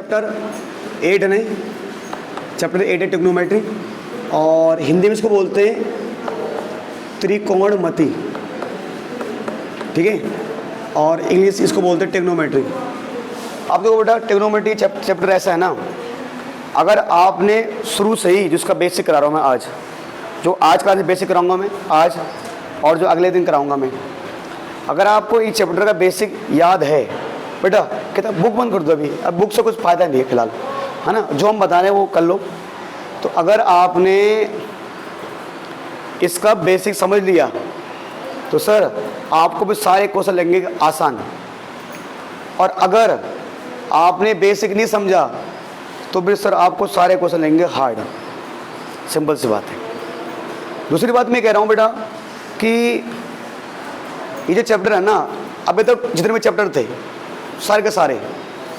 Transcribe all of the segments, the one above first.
Chapter 8 है नहीं, chapter 8 है ट्रिग्नोमेट्री, और हिंदी में इसको बोलते हैं त्रिकोणमिति, ठीक है, और इंग्लिश इसको बोलते हैं ट्रिग्नोमेट्री। आप देखो बेटा, ट्रिग्नोमेट्री चैप्टर ऐसा है ना, अगर आपने शुरू से ही जिसका बेसिक करा रहा हूँ मैं आज, जो आज का बेसिक कराऊंगा मैं आज, और जो अगले दिन कराऊंगा मैं, अगर आपको इस चैप्टर का बेसिक याद है बेटा, कहता बुक बंद कर दो अभी, अब बुक से कुछ फ़ायदा नहीं है फिलहाल, है ना, जो हम बता रहे हैं वो कर लो। तो अगर आपने इसका बेसिक समझ लिया तो सर आपको भी सारे क्वेश्चन लगेंगे आसान, और अगर आपने बेसिक नहीं समझा तो फिर सर आपको सारे क्वेश्चन लगेंगे हार्ड। सिंपल सी बात है। दूसरी बात मैं कह रहा हूँ बेटा कि ये जो चैप्टर है ना, अभी तक जितने भी चैप्टर थे सारे के सारे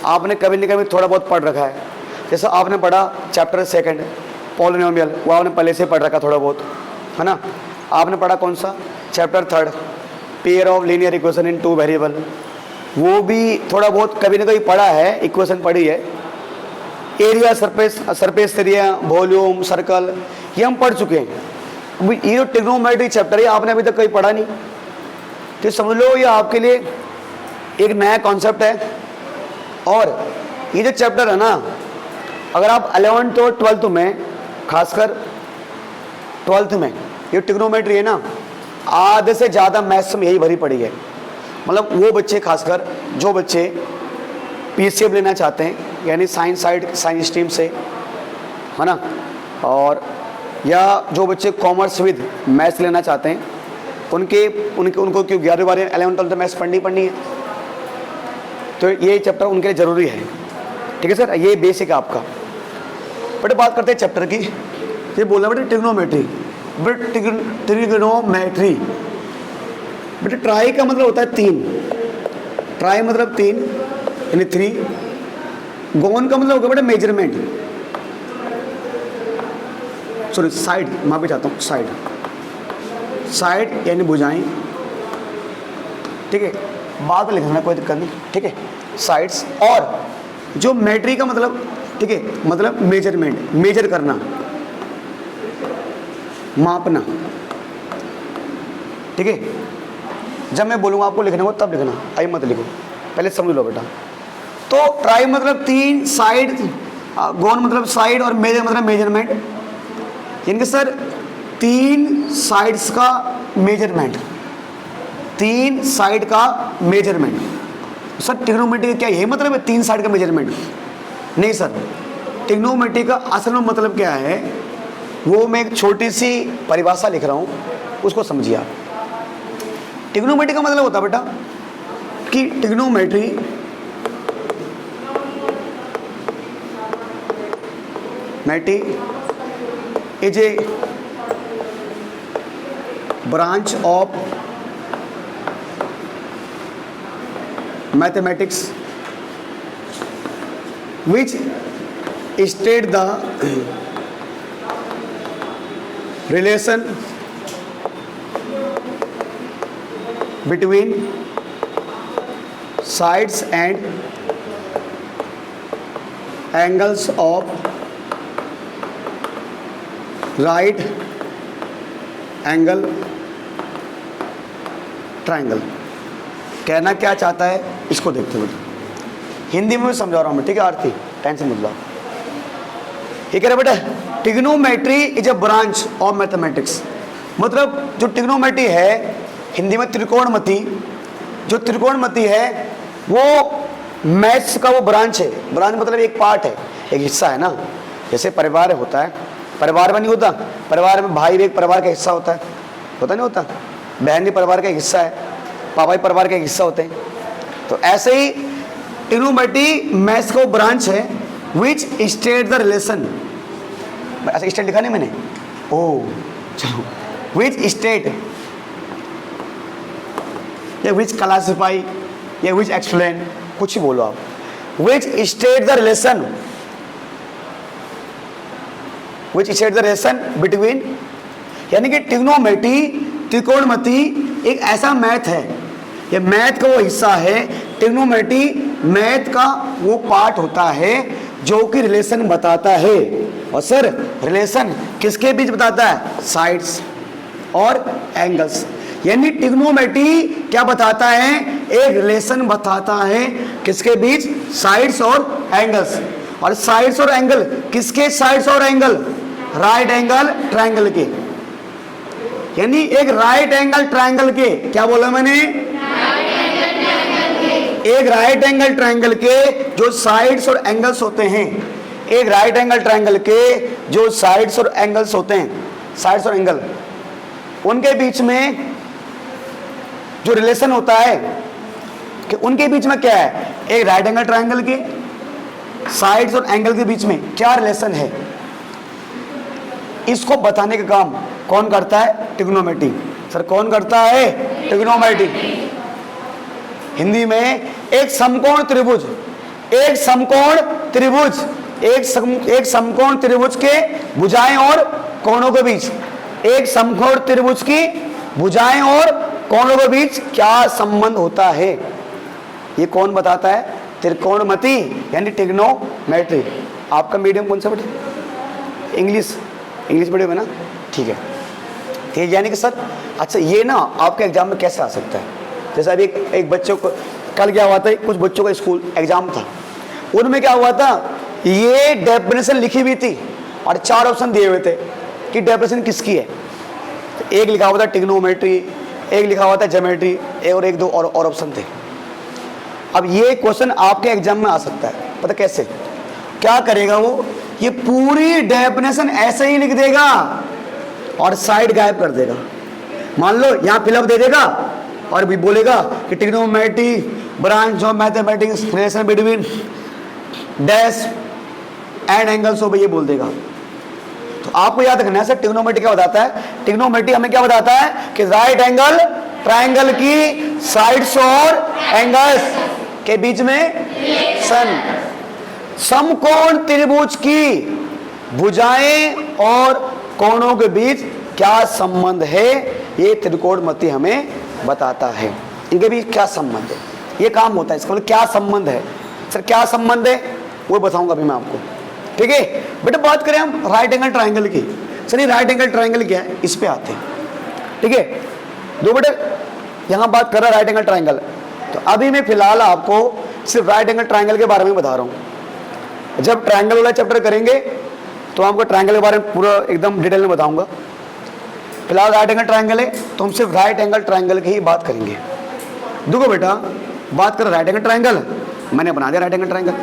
आपने कभी न कभी थोड़ा बहुत पढ़ रखा है। जैसे आपने पढ़ा चैप्टर 2 पॉलिनोमियल, वो आपने पहले से पढ़ रखा थोड़ा बहुत, है ना। आपने पढ़ा कौन सा chapter 3 pair of linear equation in 2 variable, वो भी थोड़ा बहुत कभी न कभी पढ़ा है, इक्वेशन पढ़ी है। Area, surface area, volume, circle, ये हम पढ़ चुके हैं। ये जो ट्रिग्नोमेट्री चैप्टर है आपने अभी तक कहीं पढ़ा नहीं, तो समझ लो ये आपके लिए एक नया कॉन्सेप्ट है। और ये जो चैप्टर है ना, अगर आप 11th और 12th में, खासकर 12th में ये ट्रिग्नोमेट्री है ना, आधे से ज़्यादा मैथ्स में यही भरी पड़ी है। मतलब वो बच्चे, खासकर जो बच्चे पीसीएम लेना चाहते हैं, यानी साइंस साइड, साइंस स्ट्रीम से, है ना, और या जो बच्चे कॉमर्स विद मैथ्स लेना चाहते हैं, उनको क्यों 11वीं 12वीं 11th 12th मैथ्स पढ़नी है, तो ये चैप्टर उनके लिए ज़रूरी है। ठीक है सर, ये बेसिक है आपका। बट बात करते हैं चैप्टर की। ये बोला बेटे ट्रिग्नोमेट्री, बट ट्रिग्नोमेट्री बेटे ट्राई का मतलब होता है 3, ट्राई मतलब 3 यानी 3, गोन का मतलब होगा बेटा मेजरमेंट, सॉरी साइड, माफी चाहता हूँ, साइड यानी भुजाएं, ठीक है, बाद में लिखना कोई दिक्कत नहीं, ठीक है, साइड्स। और जो मेट्री का मतलब, ठीक है, मतलब मेजरमेंट, मेजर करना, मापना, ठीक है। जब मैं बोलूँगा आपको लिखने को तब लिखना, आई मत लिखो, पहले समझ लो बेटा। तो ट्राई मतलब 3, साइड, गोन मतलब साइड, और मेजर मतलब मेजरमेंट, यानी कि सर 3 साइड्स का मेजरमेंट, 3 साइड का मेजरमेंट। सर ट्रिग्नोमेट्री का क्या यही मतलब है 3 साइड का मेजरमेंट? नहीं सर, ट्रिग्नोमेट्री का असल में मतलब क्या है, वो मैं एक छोटी सी परिभाषा लिख रहा हूँ, उसको समझिए आप। ट्रिग्नोमेट्री का मतलब होता है बेटा कि trigonometry is a branch of mathematics which state the relation between sides and angles of right angle triangle. कहना क्या चाहता है इसको देखते हुए हिंदी में समझा रहा हूँ मैं, ठीक है आरती, टेंशन मत लो। ये कह रहा बेटा trigonometry is a branch of mathematics, मतलब जो ट्रिग्नोमेट्री है हिंदी में त्रिकोणमिति, जो त्रिकोणमिति है वो मैथ्स का वो ब्रांच है। ब्रांच मतलब एक पार्ट है, एक हिस्सा है ना। जैसे परिवार होता है, परिवार में नहीं होता, परिवार में भाई भी एक परिवार का हिस्सा होता नहीं होता, बहन भी परिवार का एक हिस्सा है, पापा भी परिवार का एक हिस्सा होते हैं। तो ऐसे ही ट्रिग्नोमेट्री मैथ्स का ब्रांच है विच स्टेट द रिलेशन, ऐसा स्टेट लिखा नहीं मैंने, ओ चलो, विच स्टेट या विच क्लासिफाई या विच एक्सप्लेन, कुछ ही बोलो आप, which state the relation, which state the relation between, यानी कि ट्रिग्नोमेट्री त्रिकोणमिति एक ऐसा मैथ है, ये मैथ का वो हिस्सा है ट्रिग्नोमेट्री मैथ का वो पार्ट होता है जो कि रिलेशन बताता है। और सर रिलेशन किसके बीच बताता है? साइड्स और एंगल्स। यानी ट्रिग्नोमेट्री क्या बताता है? एक रिलेशन बताता है किसके बीच? साइड्स और एंगल्स। और साइड्स और एंगल किसके? साइड्स और एंगल राइट एंगल ट्रायंगल के। यानी एक राइट एंगल ट्रायंगल के, क्या बोला मैंने? एक राइट एंगल ट्रायंगल के जो साइड्स और एंगल्स होते हैं, एक राइट एंगल ट्रायंगल के जो साइड्स और एंगल्स होते हैं, साइड्स और एंगल, उनके बीच में जो रिलेशन होता है कि उनके बीच में क्या है? एक राइट एंगल ट्रायंगल के साइड्स और एंगल के बीच में क्या रिलेशन है, इसको बताने का काम कौन करता है? ट्रिग्नोमेट्री। सर कौन करता है? ट्रिग्नोमेट्री। हिंदी में एक समकोण त्रिभुज, एक समकोण त्रिभुज, एक समकोण त्रिभुज के भुजाएं और कोणों के बीच, एक समकोण त्रिभुज की भुजाएं और कोणों के बीच क्या संबंध होता है, ये कौन बताता है? त्रिकोणमिति यानी ट्रिग्नोमेट्री। आपका मीडियम कौन सा बेटे? इंग्लिश। इंग्लिश मीडियम है ना? ठीक है। ठीक, यानी कि सर अच्छा ये ना आपके एग्जाम में कैसे आ सकता है? जैसे अभी एक बच्चों को कल क्या हुआ था, कुछ बच्चों का स्कूल एग्जाम था, उनमें क्या हुआ था, ये डेफिनेशन लिखी हुई थी और 4 ऑप्शन दिए हुए थे कि डेफिनेशन किसकी है। तो एक लिखा हुआ था ट्रिग्नोमेट्री, एक लिखा हुआ था ज्योमेट्री, और एक दो और ऑप्शन थे। अब ये क्वेश्चन आपके एग्जाम में आ सकता है, पता कैसे? क्या करेगा वो? ये पूरी डेफिनेशन ऐसे ही लिख देगा और साइड गायब कर देगा। मान लो यहाँ फिलअप दे देगा और भी बोलेगा कि trigonometry branch of mathematics relation between dash and angles of, ये बोल देगा। तो आपको याद रखना है सर ट्रिग्नोमेट्री क्या बताता है? ट्रिग्नोमेट्री हमें क्या बताता है कि राइट एंगल ट्रायंगल की साइड्स और एंगल्स के बीच में समकोण त्रिभुज की भुजाएं और कोणों के बीच क्या संबंध है, ये त्रिकोणमिति हमें बताता है। इनके बीच क्या संबंध है, ये काम होता है इसका। मतलब क्या संबंध है सर, क्या संबंध है वो बताऊंगा अभी मैं आपको। ठीक है बेटा, बात करें हम राइट एंगल ट्रायंगल की। चलिए राइट एंगल ट्रायंगल क्या है, इस पे आते हैं। ठीक है, दो बेटे यहां बात कर रहा है राइट एंगल ट्रायंगल, तो अभी मैं फिलहाल आपको सिर्फ राइट एंगल ट्रायंगल के बारे में बता रहा हूं। जब ट्रायंगल वाला चैप्टर करेंगे तो आपको ट्रायंगल के बारे में पूरा एकदम डिटेल में बताऊंगा। फिलहाल राइट एंगल ट्रायंगल है तो हम सिर्फ राइट एंगल ट्रायंगल की ही बात करेंगे। देखो बेटा, बात कर राइट एंगल ट्रायंगल, मैंने बना दिया right angle triangle.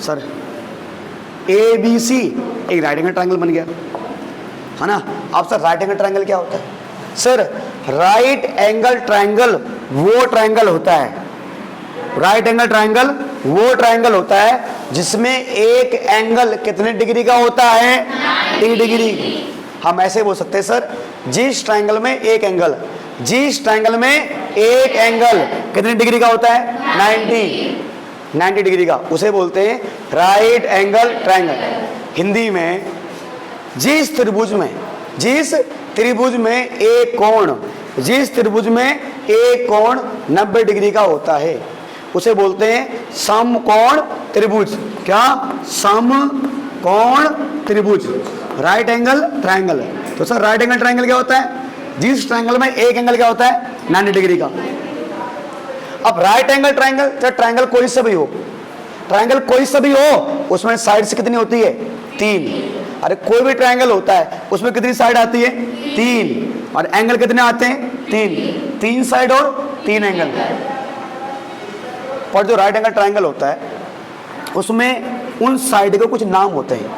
Sir ABC एक राइट एंगल ट्रायंगल बन गया है ना। अब सर राइट एंगल ट्रायंगल क्या होता है? सर राइट एंगल ट्रायंगल वो ट्रायंगल होता है, राइट एंगल ट्रायंगल वो ट्रायंगल होता है जिसमें एक एंगल कितने डिग्री का होता है? 90 डिग्री। हम ऐसे बोल सकते हैं सर, जिस ट्रायंगल में एक एंगल, जिस ट्रायंगल में एक एंगल कितने डिग्री का होता है? 90 डिग्री का, उसे बोलते हैं राइट एंगल ट्रायंगल। हिंदी में जिस त्रिभुज में एक कोण, जिस त्रिभुज में एक कोण 90 डिग्री का होता है उसे बोलते हैं समकोण त्रिभुज। क्या? समकोण त्रिभुज, राइट एंगल ट्रायंगल। तो सर राइट एंगल ट्रायंगल क्या होता है? जिस ट्रायंगल में एक एंगल क्या होता है? 90 डिग्री का। अब राइट एंगल ट्रायंगल, चाहे ट्रायंगल कोई सा भी हो, ट्रायंगल कोई सा भी हो, उसमें साइड से कितनी होती है? 3। अरे कोई भी ट्रायंगल होता है उसमें कितनी साइड आती है? 3। और एंगल कितने आते हैं? 3 साइड और 3 एंगल। पर जो राइट एंगल ट्रायंगल होता है उसमें उन साइड के कुछ नाम होते हैं,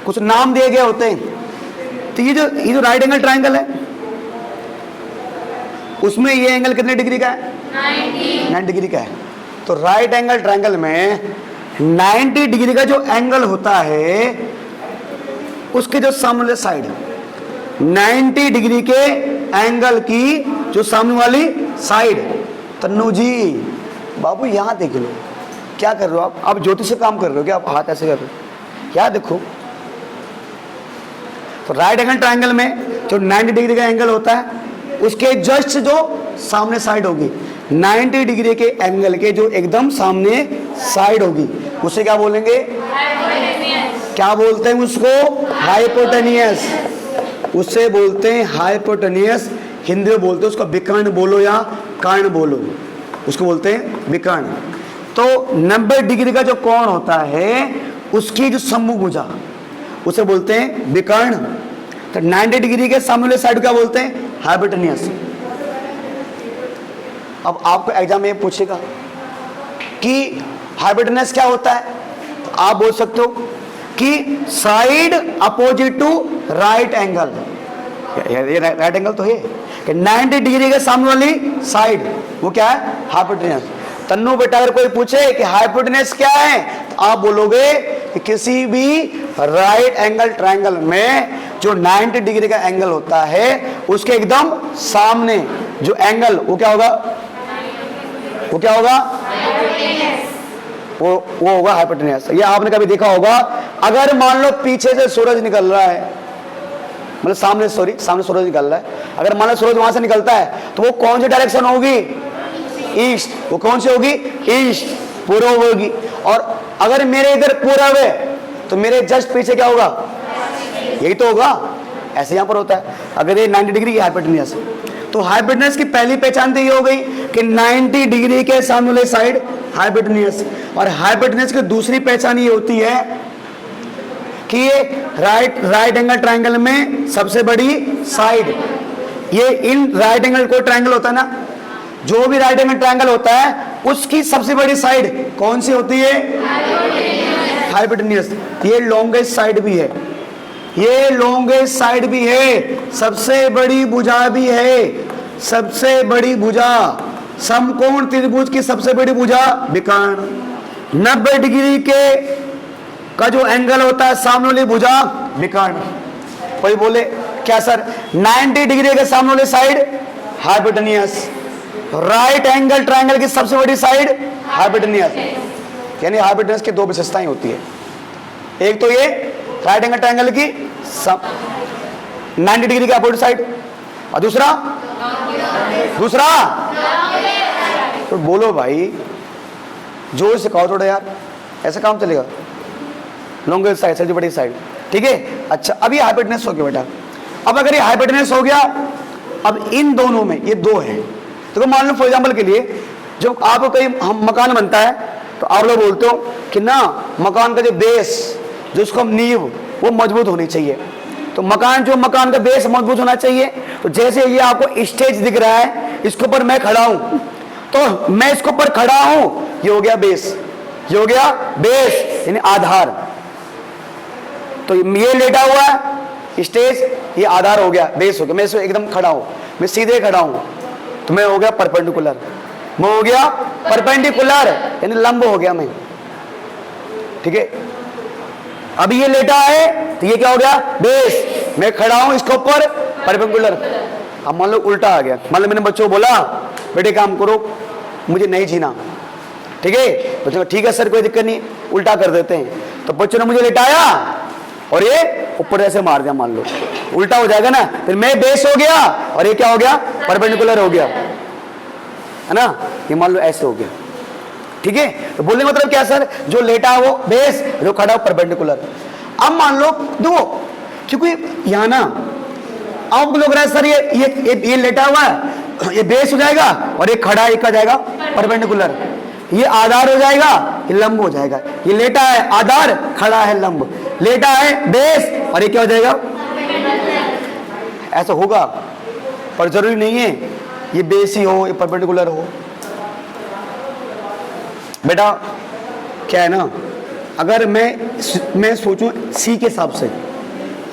कुछ नाम दिए गए होते हैं। तो ये जो राइट एंगल ट्रायंगल है उसमें ये एंगल कितने डिग्री का है? 90 डिग्री का है। तो राइट एंगल ट्रायंगल में 90 डिग्री का जो एंगल होता है उसके जो सामने साइड, 90 डिग्री के एंगल की जो सामने वाली साइड। तन्नू जी बाबू यहाँ देख लो, क्या कर रहे हो आप ज्योतिष से काम कर रहे हो क्या? आप हाथ ऐसे कर रहे हो, क्या देखो। तो राइट एंगल ट्रायंगल में जो 90 डिग्री का एंगल होता है उसके जस्ट जो सामने साइड होगी 90 डिग्री के एंगल के जो एकदम सामने साइड होगी उसे क्या बोलेंगे? क्या बोलते हैं उसको? हाइपोटेनियस। उसे बोलते हैं हाइपोटेनियस। हिंदी में बोलते हैं उसको विकर्ण बोलो या कर्ण बोलो, उसको बोलते हैं विकर्ण। तो 90 डिग्री का जो कोण होता है उसकी जो सम्मुख भुजा उसे बोलते हैं विकर्ण। तो 90 डिग्री के सामने वाले साइड क्या बोलते हैं? हाइपोटेनियस। अब आपको एग्जाम में पूछेगा कि हाइपोटेनियस क्या होता है, तो आप बोल सकते हो कि side opposite to right angle. ये राइट एंगल तो है कि 90 डिग्री के सामने वाली साइड वो क्या है? हाइपोटेनियस। तन्नू बेटा अगर कोई पूछे कि हाइपोटेनियस क्या है तो आप बोलोगे कि किसी भी राइट एंगल ट्रायंगल में जो 90 डिग्री का एंगल होता है उसके एकदम सामने जो एंगल वो क्या होगा? वो क्या होगा? वो होगा हाइपोटेनियस। ये आपने कभी देखा होगा, अगर मान लो पीछे से सूरज निकल रहा है, मतलब सामने सूरज निकल रहा है, अगर मान लो सूरज वहां से निकलता है तो वो कौन सी डायरेक्शन होगी? ईस्ट। वो कौन सी होगी? ईस्ट, पूर्व होगी। और अगर मेरे इधर पूर्व है तो मेरे जस्ट पीछे क्या होगा? यही तो होगा। ऐसे यहां पर होता है। अगर ये 90 डिग्री की हाइपोटेनियस है तो हाइपोटेनियस की पहली पहचान तो ये हो गई कि 90 डिग्री के सामने वाले साइड हाइपोटेनियस। और हाइपोटेनियस की दूसरी पहचान ये होती है कि ये राइट एंगल ट्रायंगल में सबसे बड़ी साइड। ये इन राइट एंगल कोई ट्रायंगल होता है ना, जो भी राइट एंगल ट्रायंगल होता है उसकी सबसे बड़ी साइड कौन सी होती है? हाइपोटेनियस। ये लॉन्गेस्ट साइड भी है, ये लॉन्गेस्ट साइड भी है, सबसे बड़ी भुजा भी है। सबसे बड़ी भुजा, समकोण त्रिभुज की सबसे बड़ी भुजा विकर्ण। 90 डिग्री के का जो एंगल होता है सामने वाली भुजा विकर्ण। कोई बोले क्या सर 90 डिग्री के सामने वाली side hypotenuse, right angle triangle की सबसे बड़ी साइड हाइपोटेनियस। यानी हाइपोटेनियस की दो विशेषताएं होती है, एक तो ये राइट एंगल ट्रायंगल की 90 डिग्री की अपोजिट साइड, और दूसरा तो बोलो भाई, जोर से कहो थोड़ा यार, ऐसा काम चलेगा। लॉन्गेस्ट साइड, सबसे बड़ी साइड, ठीक है। अच्छा, अब ये हाइपोटेनियस हो गया बेटा। अब अगर ये हाइपोटेनियस हो गया, अब इन दोनों में ये दो है, तो मान लो फॉर एग्जांपल के लिए जब आपको कोई मकान बनता है तो आप लोग बोलते हो कि ना मकान का जो बेस, जो उसको हम नींव, वो मजबूत होनी चाहिए। तो मकान का बेस मजबूत होना चाहिए। तो जैसे ये आपको स्टेज दिख रहा है, इसके ऊपर मैं खड़ा हूं, तो मैं इसके ऊपर खड़ा हूं, ये हो गया बेस, ये हो गया बेस यानी आधार। तो ये लेटा हुआ है स्टेज, ये आधार हो गया, बेस हो गया। मैं इसमें एकदम खड़ा हूं, मैं सीधे खड़ा हूं, तो मैं हो गया परपेंडिकुलर, मैं हो गया परपेंडिकुलर यानी लंब हो गया मैं, ठीक है। अभी ये लेटा है तो ये क्या हो गया? बेस। मैं खड़ा हूं इसके ऊपर परपेंडिकुलर। अब मान लो उल्टा आ गया, मान लो मैंने बच्चों को बोला बेटे काम करो, मुझे नहीं जीना, ठीक है। बच्चों ठीक है सर कोई दिक्कत नहीं, उल्टा कर देते हैं। तो बच्चों ने मुझे लेटाया और ये ऊपर ऐसे मार दिया, मान लो उल्टा हो जाएगा ना, फिर मैं बेस हो गया और ये क्या हो गया? परपेंडिकुलर हो गया, है ना। ये मान लो ऐसे हो गया, ठीक है। तो बोलने मतलब क्या सर, जो लेटा है वो बेस, जो खड़ा है परपेंडिकुलर। अब मान लो दो, क्योंकि यहाँ ना आपको लग रहा है सर ये लेटा हुआ है, ये बेस हो जाएगा, और ये खड़ा है, जाएगा परपेंडिकुलर, ये आधार हो जाएगा, ये लंब हो जाएगा। ये लेटा है आधार, खड़ा है लंब, लेटा है बेस, और ये क्या हो जाएगा? ऐसा होगा, पर जरूरी नहीं है ये बेस ही हो, ये परपेंडिकुलर हो। बेटा क्या है ना, अगर मैं सोचूं सी के हिसाब से,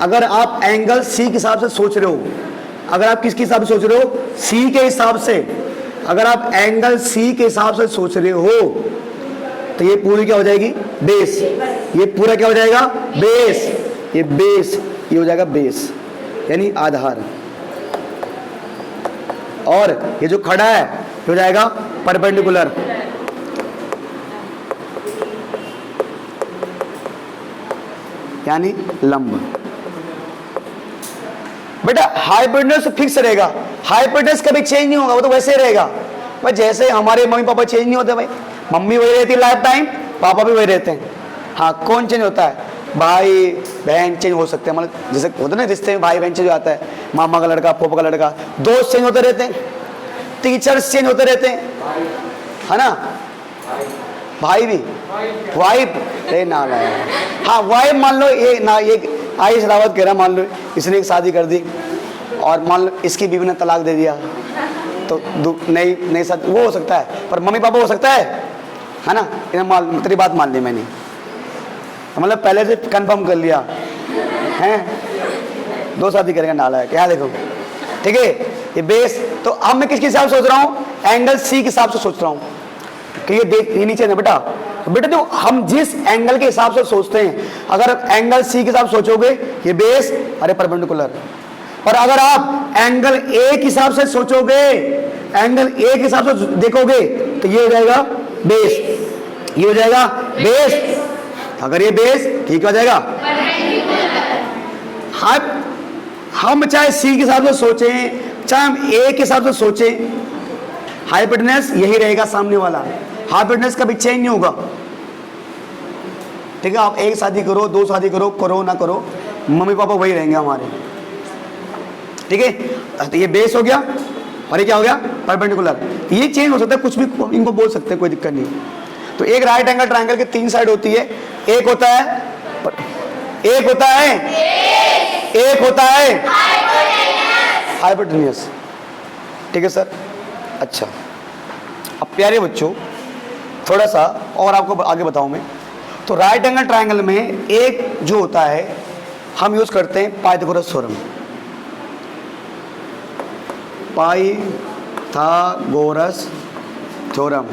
अगर आप एंगल सी के हिसाब से सोच रहे हो, अगर आप किसके हिसाब से सोच रहे हो? सी के हिसाब से। अगर आप एंगल सी के हिसाब से सोच रहे हो तो ये पूरी क्या हो जाएगी? बेस। ये पूरा क्या हो जाएगा? बेस। ये बेस, ये हो जाएगा बेस यानी आधार, और ये जो खड़ा है ये हो जाएगा परपेंडिकुलर। यानी लंब। बेटा हाइपोटेनस फिक्स रहेगा, हाइपोटेनस कभी चेंज नहीं होगा, वो तो वैसे ही रहेगा। भाई जैसे हमारे मम्मी पापा चेंज नहीं होते भाई, मम्मी वही रहती है लाइफ टाइम, पापा भी वही रहते हैं। हाँ, कौन चेंज होता है? भाई बहन चेंज हो सकते हैं, मतलब जैसे होता है ना रिश्ते में भाई बहन चेंज आता है, मामा का लड़का पोपा का लड़का, दोस्त चेंज होते रहते हैं, टीचर्स चेंज होते रहते हैं, है ना, भाई भी, वाइफ रे ना लाया, हाँ वाइफ मान लो ये ना, ये आयुष रावत कह रहा, मान लो इसने एक शादी कर दी और मान लो इसकी बीवी ने तलाक दे दिया, तो नई नई शादी वो हो सकता है, पर मम्मी पापा हो सकता है ना, इन्हें तेरी बात मान ली मैंने, मतलब पहले से कंफर्म कर लिया हैं, 2 शादी करेंगे नाला है क्या, देखो ठीक है ये बेस। तो अब मैं किसके हिसाब से सोच रहा हूँ? एंगल सी के हिसाब से सोच रहा हूँ कि ये देख ये नीचे ना बेटा, तो बेटा जो हम जिस एंगल के हिसाब से सोचते हैं, अगर एंगल सी के हिसाब से सोचोगे ये बेस, अरे परपेंडिकुलर, और अगर आप एंगल ए के हिसाब से सोचोगे, एंगल ए के हिसाब से देखोगे तो ये हो जाएगा बेस, ये हो जाएगा बेस, अगर ये बेस ठीक हो जाएगा। हम चाहे सी के हिसाब से सोचें, चाहे हम ए के हिसाब से सोचें, हाइपोटेनस यही रहेगा सामने वाला, हाइपोटेनस कभी चेंज नहीं होगा, ठीक है। आप एक शादी करो, 2 शादी करो, करो ना करो, मम्मी पापा वही रहेंगे हमारे, ठीक है। तो ये बेस हो गया और ये क्या हो गया? परपेंडिकुलर। ये चेंज हो सकता है, कुछ भी इनको बोल सकते हैं, कोई दिक्कत नहीं। तो एक राइट एंगल ट्रायंगल की 3 साइड होती है, एक होता है हाइपोटेन्यूस, ठीक है सर। अच्छा, अब प्यारे बच्चों थोड़ा सा और आपको आगे बताऊं मैं, तो राइट एंगल ट्रायंगल में एक जो होता है हम यूज करते हैं Pythagoras theorem, Pythagoras theorem,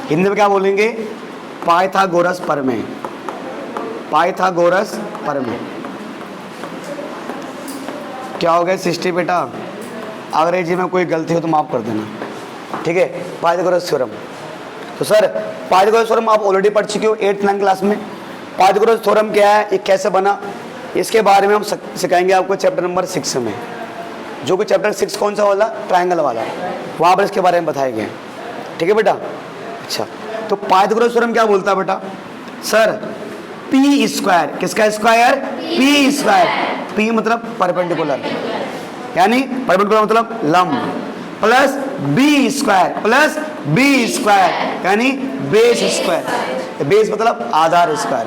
Hindi में क्या बोलेंगे? पाइथागोरस प्रमेय, पाइथागोरस प्रमेय। क्या हो गया 60 बेटा? अंग्रेजी में कोई गलती हो तो माफ कर देना, ठीक है। पाइथागोरस थ्योरम, तो सर पाइथागोरस थ्योरम आप ऑलरेडी पढ़ चुके हो 8th 9th क्लास में। पाइथागोरस थ्योरम क्या है, ये कैसे बना, इसके बारे में हम सिखाएंगे आपको चैप्टर नंबर 6 में, जो कि चैप्टर 6 कौन सा वाला? ट्रायंगल वाला, वहाँ पर इसके बारे में बताए गए, ठीक है बेटा। अच्छा, तो पाइथागोरस थ्योरम क्या बोलता है बेटा? सर पी स्क्वायर, किसका स्क्वायर? पी स्क्वायर, पी मतलब परपेंडिकुलर, यानी परपेंडिकुलर मतलब लंब, प्लस बी स्क्वायर यानी बेस स्क्वायर, बेस मतलब आधार square,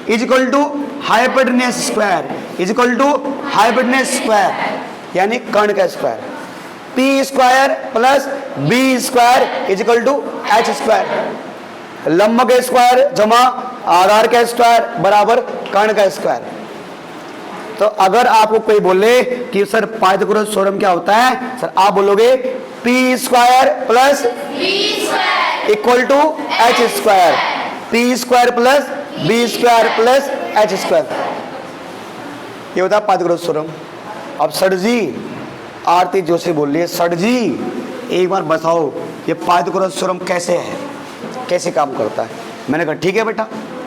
is equal to hypotenuse square, is equal to hypotenuse square यानी कर्ण का square, P square plus B square is equal to H square, लंब का स्क्वायर जमा आधार का स्क्वायर बराबर कर्ण का स्क्वायर। तो अगर आपको कोई बोले कि सर पाइथागोरस थ्योरम क्या होता है, सर आप बोलोगे P square plus equal to H square, P square plus B square plus H square, ये होता है पाइथागोरस थ्योरम। अब सर जी आरती जोशी बोल रही है, सर जी एक बार बताओ ये पाइथागोरस थ्योरम कैसे है, कैसे काम करता है? मैंने कहा ठीक है बेटा,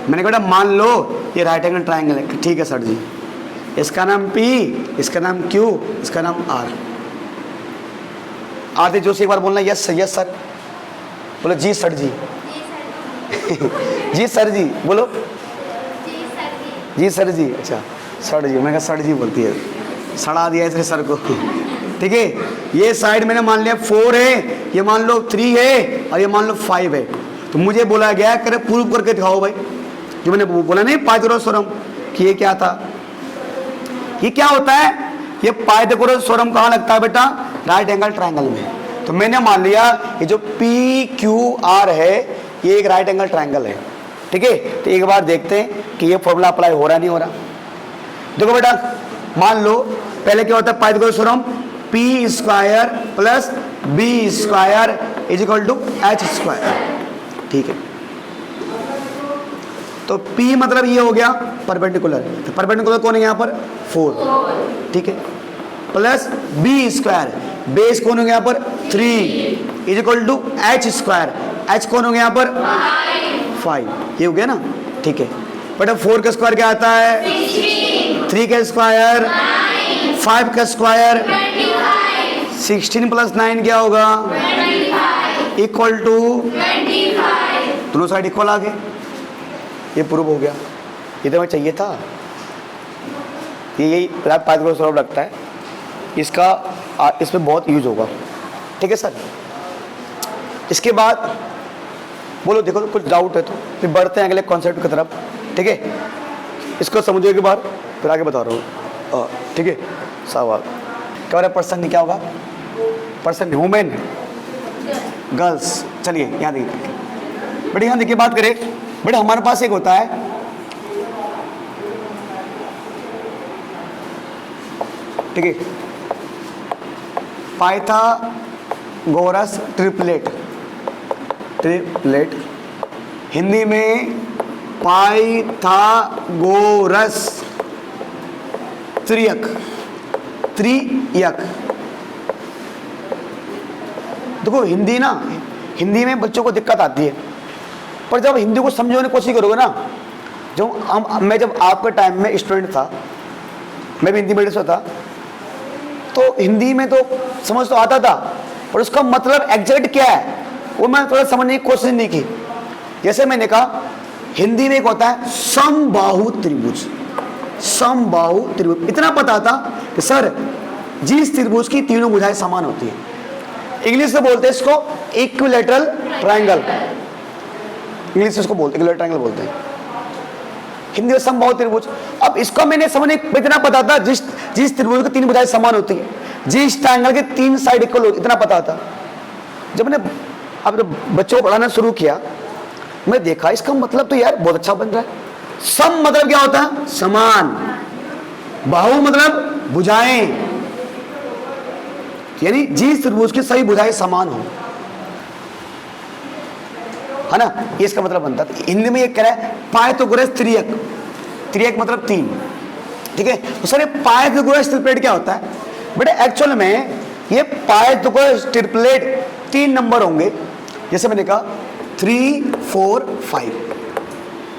मैंने कहा मान लो ये राइट एंगल ट्रायंगल है, ठीक है सर जी, इसका नाम P, इसका नाम Q, इसका नाम R। आरती जोशी एक बार बोलना यस यस सर, बोलो जी सर जी जी सर जी बोलो, जी सर जी। अच्छा सर जी, मैं कहा सर जी बोलती है, सड़ा दिया इसने सर को, ठीक है। ये साइड मैंने मान लिया 4 है, ये मान लो 3 है और ये मान लो 5 है, तो मुझे बोला गया करे प्रूव करके दिखाओ भाई, जो मैंने बोला नहीं पाइथागोरस थ्योरम कि ये क्या था, ये क्या होता है? ये पाइथागोरस थ्योरम कहाँ लगता है बेटा? राइट एंगल ट्रायंगल में। तो मैंने मान लिया ये जो पी क्यू आर है ये एक राइट एंगल ट्रायंगल है, ठीक है। तो एक बार देखते हैं कि ये फॉर्मूला अप्लाई हो रहा नहीं हो रहा। देखो बेटा, मान लो पहले क्या होता है Pythagoras theorem, P square plus B square is equal to H square, ठीक है। तो P मतलब ये हो गया परपेंडिकुलर, तो परपेंडिकुलर कौन है यहाँ पर? 4, ठीक है, प्लस बी स्क्वायर, बेस कौन हो गया यहाँ पर? 3 is equal to H square, H कौन हो गया यहाँ पर? 5, ये हो गया ना, ठीक है बेटा। 4 का स्क्वायर क्या आता है? 3 का स्क्वायर, 5 का स्क्वायर 16 प्लस 9 क्या होगा? Equal to 25। दोनों साइड इक्वल आ गए। ये प्रूव हो गया। ये तो हमें चाहिए था। ये यही पाइथागोरस थ्योरम लगता है, इसका इसमें बहुत यूज होगा। ठीक है सर। इसके बाद बोलो, देखो तो कुछ डाउट है तो फिर बढ़ते हैं अगले कॉन्सेप्ट की तरफ। ठीक है, इसको समझो एक बार फिर आगे बता रहा हूँ। ठीक है, सवाल क्या रहा है? पर्सन क्या होगा? Person women, girls. चलिए यहाँ देखिए बेटे, यहाँ देखिए बात करें बेटे, हमारे पास एक होता है ठीक है पाइथागोरस ट्रिपलेट। ट्रिपलेट हिंदी में पाइथागोरस त्रियक। त्रियक देखो हिंदी ना, हिंदी में बच्चों को दिक्कत आती है, पर जब हिंदी को समझने की कोशिश करोगे ना, मैं जब आपके टाइम में स्टूडेंट था, मैं भी हिंदी मीडियम से था, तो हिंदी में तो समझ तो आता था, पर उसका मतलब एग्जैक्ट क्या है वो मैं थोड़ा समझने की कोशिश नहीं की। जैसे मैंने कहा हिंदी में एक होता है समबाहु त्रिभुज। समबाहु त्रिभुज इतना पता था कि सर जिस त्रिभुज की तीनों भुजाएं समान होती है, इंग्लिश में बोलते हैं इसको इक्विलैटरल ट्रायंगल। इंग्लिश में इसको बोलते इक्विलैटरल ट्रायंगल बोलते हैं, हिंदी में समबाहु त्रिभुज। अब इसको मैंने समझने इतना पता था, जिस त्रिभुज की तीन भुजाएं समान होती है, जिस ट्रायंगल के तीन साइड इक्वल होती, इतना पता था। जब मैंने अब बच्चों को पढ़ाना शुरू किया, मैं देखा इसका मतलब तो यार बहुत अच्छा बन रहा है। सम मतलब क्या होता है? समान। बाहु मतलब भुजाएं, यानी जिस त्रिभुज की सभी भुजाएं समान हो, है ना, ये इसका मतलब बनता है। हिंदी में ये कह रहा है पाइथागोरस त्रियक। त्रियक मतलब तीन। ठीक है, तो सर ये पाइथागोरस ट्रिपलेट क्या होता है बेटे? एक्चुअल में ये पाइथागोरस ट्रिपलेट तीन नंबर होंगे। जैसे मैंने कहा 3 4 5,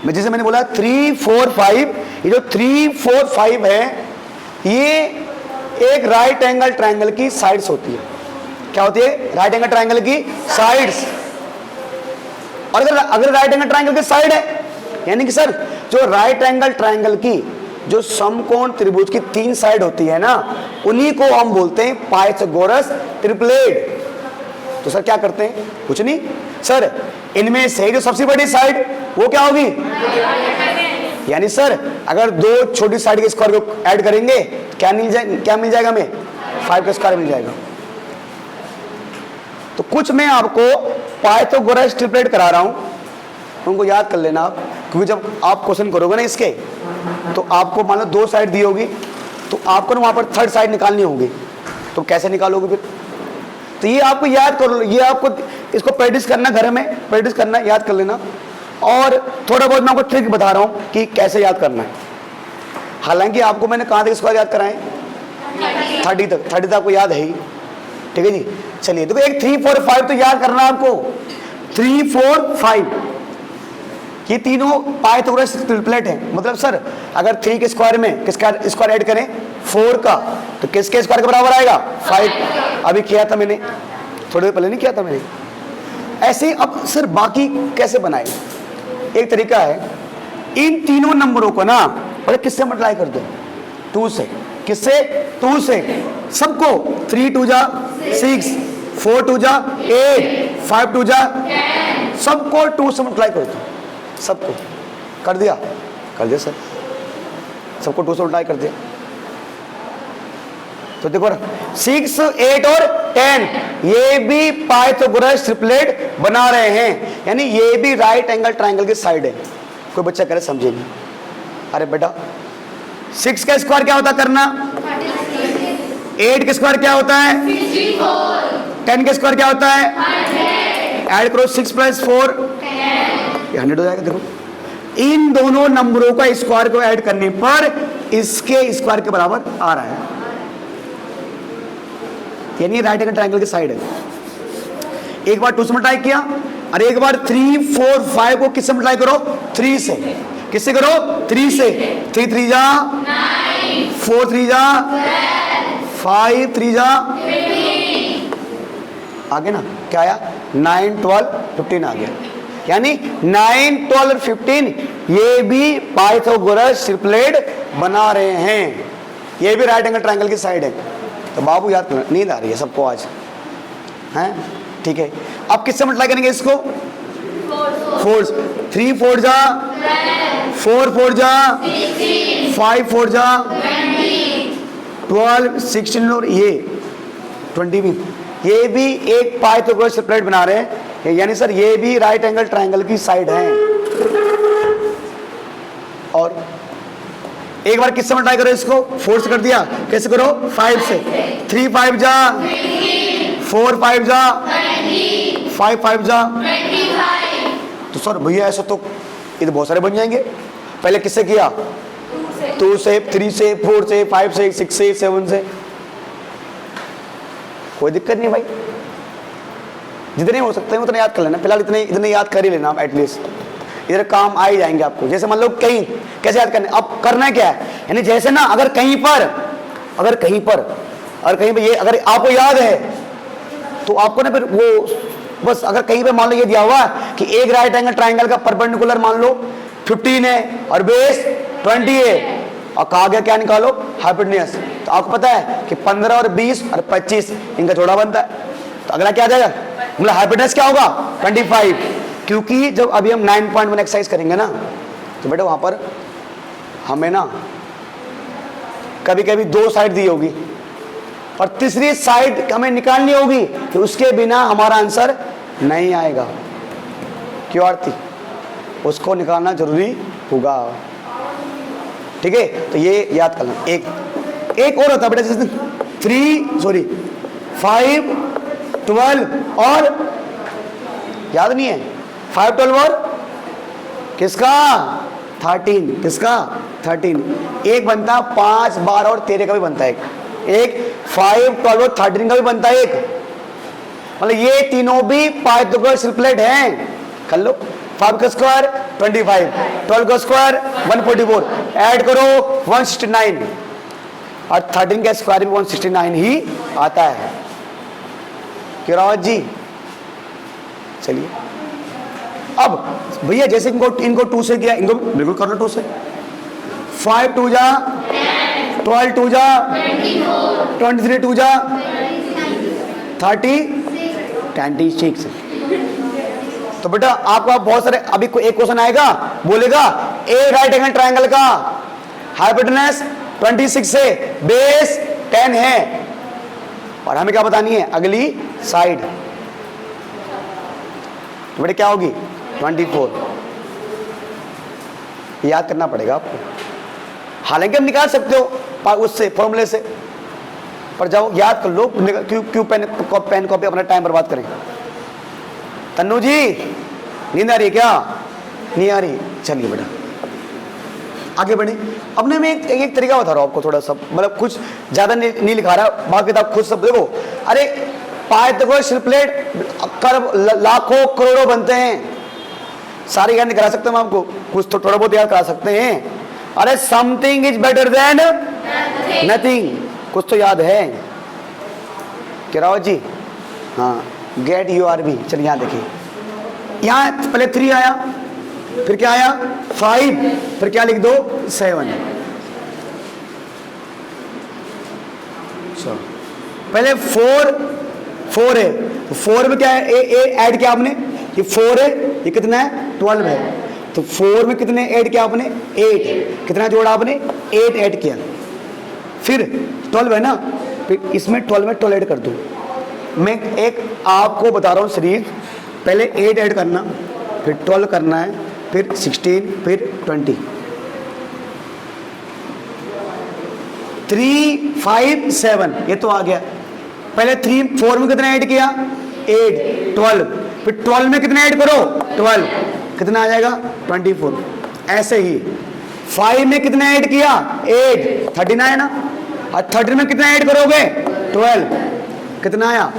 मैं जैसे मैंने बोला 3 4 5, ये जो 3 4 5 है ये एक राइट एंगल ट्रायंगल की साइड्स होती है। क्या होती है? राइट एंगल ट्रायंगल की साइड्स। और अगर राइट एंगल ट्रायंगल की साइड है, यानी कि सर जो राइट एंगल ट्रायंगल की जो समकोण त्रिभुज की तीन साइड होती है ना, उन्हीं को हम बोलते हैं पाइथागोरस ट्रिपलेट। तो सर क्या करते हैं? कुछ नहीं सर, इनमें से जो सबसे बड़ी साइड वो क्या होगी? यानी सर अगर दो छोटी साइड के स्क्वायर को ऐड करेंगे क्या मिल जाएगा हमें? 5 का स्क्वायर मिल जाएगा। तो कुछ मैं आपको पाइथागोरस ट्रिपलेट करा रहा हूं, उनको याद कर लेना आप, क्योंकि जब आप क्वेश्चन करोगे ना इसके, तो आपको मान लो दो साइड दी होगी, तो आपको ना वहां पर थर्ड साइड निकालनी होगी। तो कैसे निकालोगे फिर? तो ये आपको याद कर लो, ये आपको इसको प्रैक्टिस करना, घर में प्रैक्टिस करना, याद कर लेना। और थोड़ा बहुत मैं आपको ट्रिक बता रहा हूं कि कैसे याद करना है। हालांकि आपको मैंने कहां तक स्क्वायर याद कराए? 30 तक। 30 तक आपको याद है ही। ठीक है जी, चलिए देखो एक 3 4 5 तो याद करना है आपको। 3 4 5 ये तीनों पाइथागोरस ट्रिपलेट है। मतलब सर अगर 3 के स्क्वायर में किसका स्क्वायर ऐड करें? 4 का, तो किसके स्क्वायर के बराबर आएगा? 5। अभी किया था मैंने, थोड़ी देर पहले नहीं किया था मैंने। ऐसे अब सर बाकी कैसे बनाए? एक तरीका है, इन तीनों नंबरों को ना पहले किससे मल्टीप्लाई कर दो? 2 से। किससे? 2 से। सबको 3 2 जा 6, 4 2 जा 8, 5 2 जा 10, सबको 2 से मल्टीप्लाई कर दो। सबको कर दिया? कर दिया सर, सबको 2 से मल्टीप्लाई कर दिया। तो देखो 6 8 और 10 ये भी पाइथागोरस ट्रिपलेट बना रहे हैं, यानी ये भी राइट एंगल ट्रायंगल की साइड है। कोई बच्चा करे समझे नहीं? अरे बेटा 6 का स्क्वायर क्या होता है करना? 8 का स्क्वायर क्या होता है? 10 का स्क्वायर क्या होता है? ऐड करो 6 + 4 100 हो जाएगा। देखो इन दोनों नंबरों का स्क्वायर को ऐड करने पर इसके स्क्वायर के बराबर आ रहा है, यानी राइट एंगल ट्रायंगल की साइड है। एक बार 2 से मल्टीप्लाई किया, और एक बार 3 4 5 को किससे मल्टीप्लाई करो? 3 से। किससे करो? 3 से। 3 3 जा 9, 4 3 जा 12, 5 3 जा 15, आगे ना क्या आया, 9, 12, 15 आ गया। यानी 9, 12 और 15 ये भी पाइथागोरस ट्रिपलेट बना रहे हैं, ये भी राइट एंगल ट्रायंगल की साइड है। तो बाबू याद करना, नींद आ रही है सबको आज, हैं ठीक है। अब किससे मल्टीप्लाई करेंगे इसको, 4, 3 4 जा 4 4 जा 5 4 जा 12 16 और ये 20 भी, ये भी एक पाइथागोरस ट्रिपलेट बना रहे हैं, यानी सर ये भी राइट एंगल ट्रायंगल की साइड है। और एक बार किससे मल्टीप्लाई करो इसको, 4 से कर दिया, कैसे करो 5 से, 3 5 जा 4 5 जा 5 5 जा। तो सर भैया ऐसा तो ये तो बहुत सारे बन जाएंगे। पहले किससे किया, 2 से 3 से 4 से 5 से 6 से 7 से, कोई दिक्कत नहीं भाई, जितने हो सकते हैं उतने याद कर लेना। फिलहाल इतने याद कर ही लेना आप, एटलीस्ट इधर काम आ ही जाएंगे आपको। जैसे मान लो कहीं कैसे याद करने, अब करना क्या है, यानी जैसे ना अगर कहीं पर ये अगर आपको याद है तो आपको ना फिर वो बस, अगर कहीं पे मान लो ये दिया हुआ कि एक राइट एंगल ट्रायंगल का परपेंडिकुलर मान लो 15 है और बेस 20 है, और कहा गया क्या निकालो, हाइपोटेन्यूज। तो आपको पता है कि 15 और 20 और 25 इनका जोड़ा बनता है। तो अगला क्या आ जाएगा, मतलब हाइपोटेन्यूज क्या होगा 25, क्योंकि जब अभी हम 9.1 एक्सरसाइज करेंगे ना, तो बेटा वहां पर हमें ना कभी कभी 2 साइड दी होगी और तीसरी साइड हमें निकालनी होगी, तो उसके बिना हमारा आंसर नहीं आएगा। क्यों आरती, उसको निकालना जरूरी होगा, ठीक है। तो ये याद करना। एक और होता है बेटा, जैसे 5 12 और याद नहीं है, 5 12 और किसका 13, किसका 13, एक बनता 5 12 और 13 का भी बनता है एक 5 12 और 13 का भी बनता है एक, मतलब ये तीनों भी पाइथागोरस ट्रिपलेट हैं। कर लो, 5 का स्क्वायर 25, 12 का स्क्वायर 144, ऐड करो 169, और 13 का स्क्वायर भी 169 ही आता है। क्यों रावत जी, चलिए अब भैया जैसे इनको 2 से किया, इनको बिल्कुल करना 2 से। 5 2 जा 12 2 जा 23 2 जा 26। तो बेटा आपका बहुत सारे, अभी कोई एक क्वेश्चन आएगा बोलेगा ए राइट एंगल ट्रायंगल का हाइपोटेन्यूज 26 से बेस 10 है, और हमें क्या बतानी है अगली साइड, तो बेटा क्या होगी 24। याद करना पड़ेगा आपको, हालांकि हम निकाल सकते हो उससे फॉर्मूले से, पर जाओ याद कर लो, क्यों पेन कॉपी अपना टाइम बर्बाद करें। तन्नू जी नींद आ रही है क्या, नहीं आ रही, चलिए बेटा आगे बढ़े। अब ना मैं एक तरीका बता रहा हूँ आपको, थोड़ा सा मतलब कुछ ज्यादा नहीं लिखा रहा, बाकी आप खुद सब देखो। अरे पाइथागोरस ट्रिपलेट लाखों करोड़ों बनते हैं, सारे याद नहीं करा सकते हम आपको, कुछ तो थोड़ा बहुत याद करा सकते हैं। अरे something is better than nothing, कुछ तो याद है क्या रावत जी, हाँ गेट URB। चलिए यहाँ देखिए, यहाँ पहले 3 आया, फिर क्या आया 5, फिर क्या लिख दो 7। पहले 4 है, तो 4 में क्या है, ऐड किया आपने, ये 4 है, ये कितना है 12 है, तो 4 में कितने ऐड किया आपने 8, कितना जोड़ा आपने 8 ऐड किया, फिर 12 है ना, फिर इसमें 12 में 12 ऐड कर दो। मैं एक आपको बता रहा हूँ सीरीज, पहले 8 ऐड करना, फिर 12 करना है, फिर 16, फिर 20। 3 5 7 ये तो आ गया। पहले 4 में कितना ऐड किया 8, 12, फिर 12 में कितना ऐड करो 12, कितना आ जाएगा 24। ऐसे ही 5 में कितना ऐड किया 8, 13 आया ना, और 13 में कितना ऐड करोगे 12, कितना आया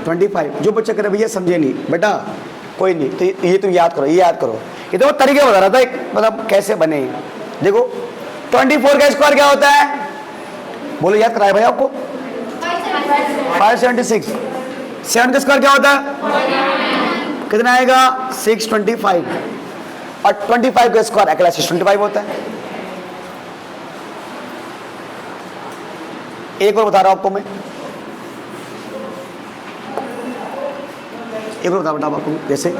25। जो बच्चा करे भैया समझे नहीं बेटा कोई नहीं, तो ये तुम याद करो, ये याद करो, ये तो तरीके बता रहा था एक, मतलब कैसे बने। देखो 24 का स्क्वायर क्या होता है, बोलो याद कराए भाई आपको 576, 7 का स्क्वायर क्या होता है? कितना आएगा? 625। और 25 का स्क्वायर अकेला 625 होता है। एक और बता रहा हूं आपको मैं, एक और बता रहा हूं आपको, जैसे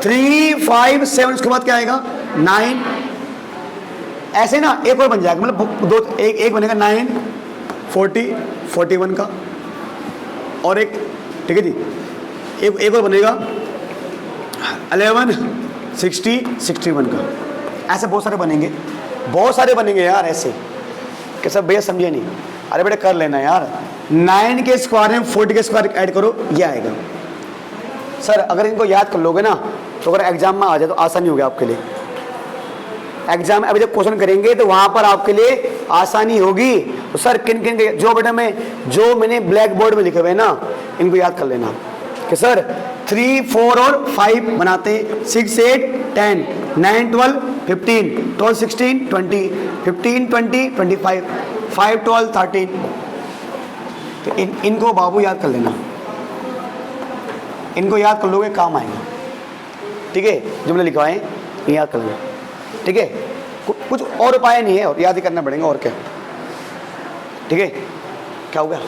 3 5 7 उसके बाद क्या आएगा? 9। ऐसे ना एक और बन जाएगा, मतलब दो, एक बनेगा 9 40 41 का, और एक, ठीक है जी, एक और बनेगा 11 60 61 का। ऐसे बहुत सारे बनेंगे, बहुत सारे बनेंगे यार ऐसे, कि सब भैया समझे नहीं। अरे बेटा कर लेना यार, 9 के स्क्वायर में 40 के स्क्वायर ऐड करो, ये आएगा। सर अगर इनको याद कर लोगे ना, तो अगर एग्जाम में आ जाए तो आसानी हो गया आपके लिए। एग्जाम अभी जब क्वेश्चन करेंगे तो वहां पर आपके लिए आसानी होगी। तो सर किन किन के, जो बेटा जो मैंने ब्लैक बोर्ड में लिखे हुए ना, इनको याद कर लेना कि सर 3 4 और 5 बनाते हैं, 6 8 10 9 12 15 12 16 20 15 20 25 5 12 13। तो इनको बाबू याद कर लेना, इनको याद कर लोगे काम आएगा। ठीक है, जो मैंने लिखवाए ये याद कर लेना। ठीक है, कुछ और उपाय नहीं है, और याद ही करना पड़ेगा, और क्या। ठीक है, क्या हो गया?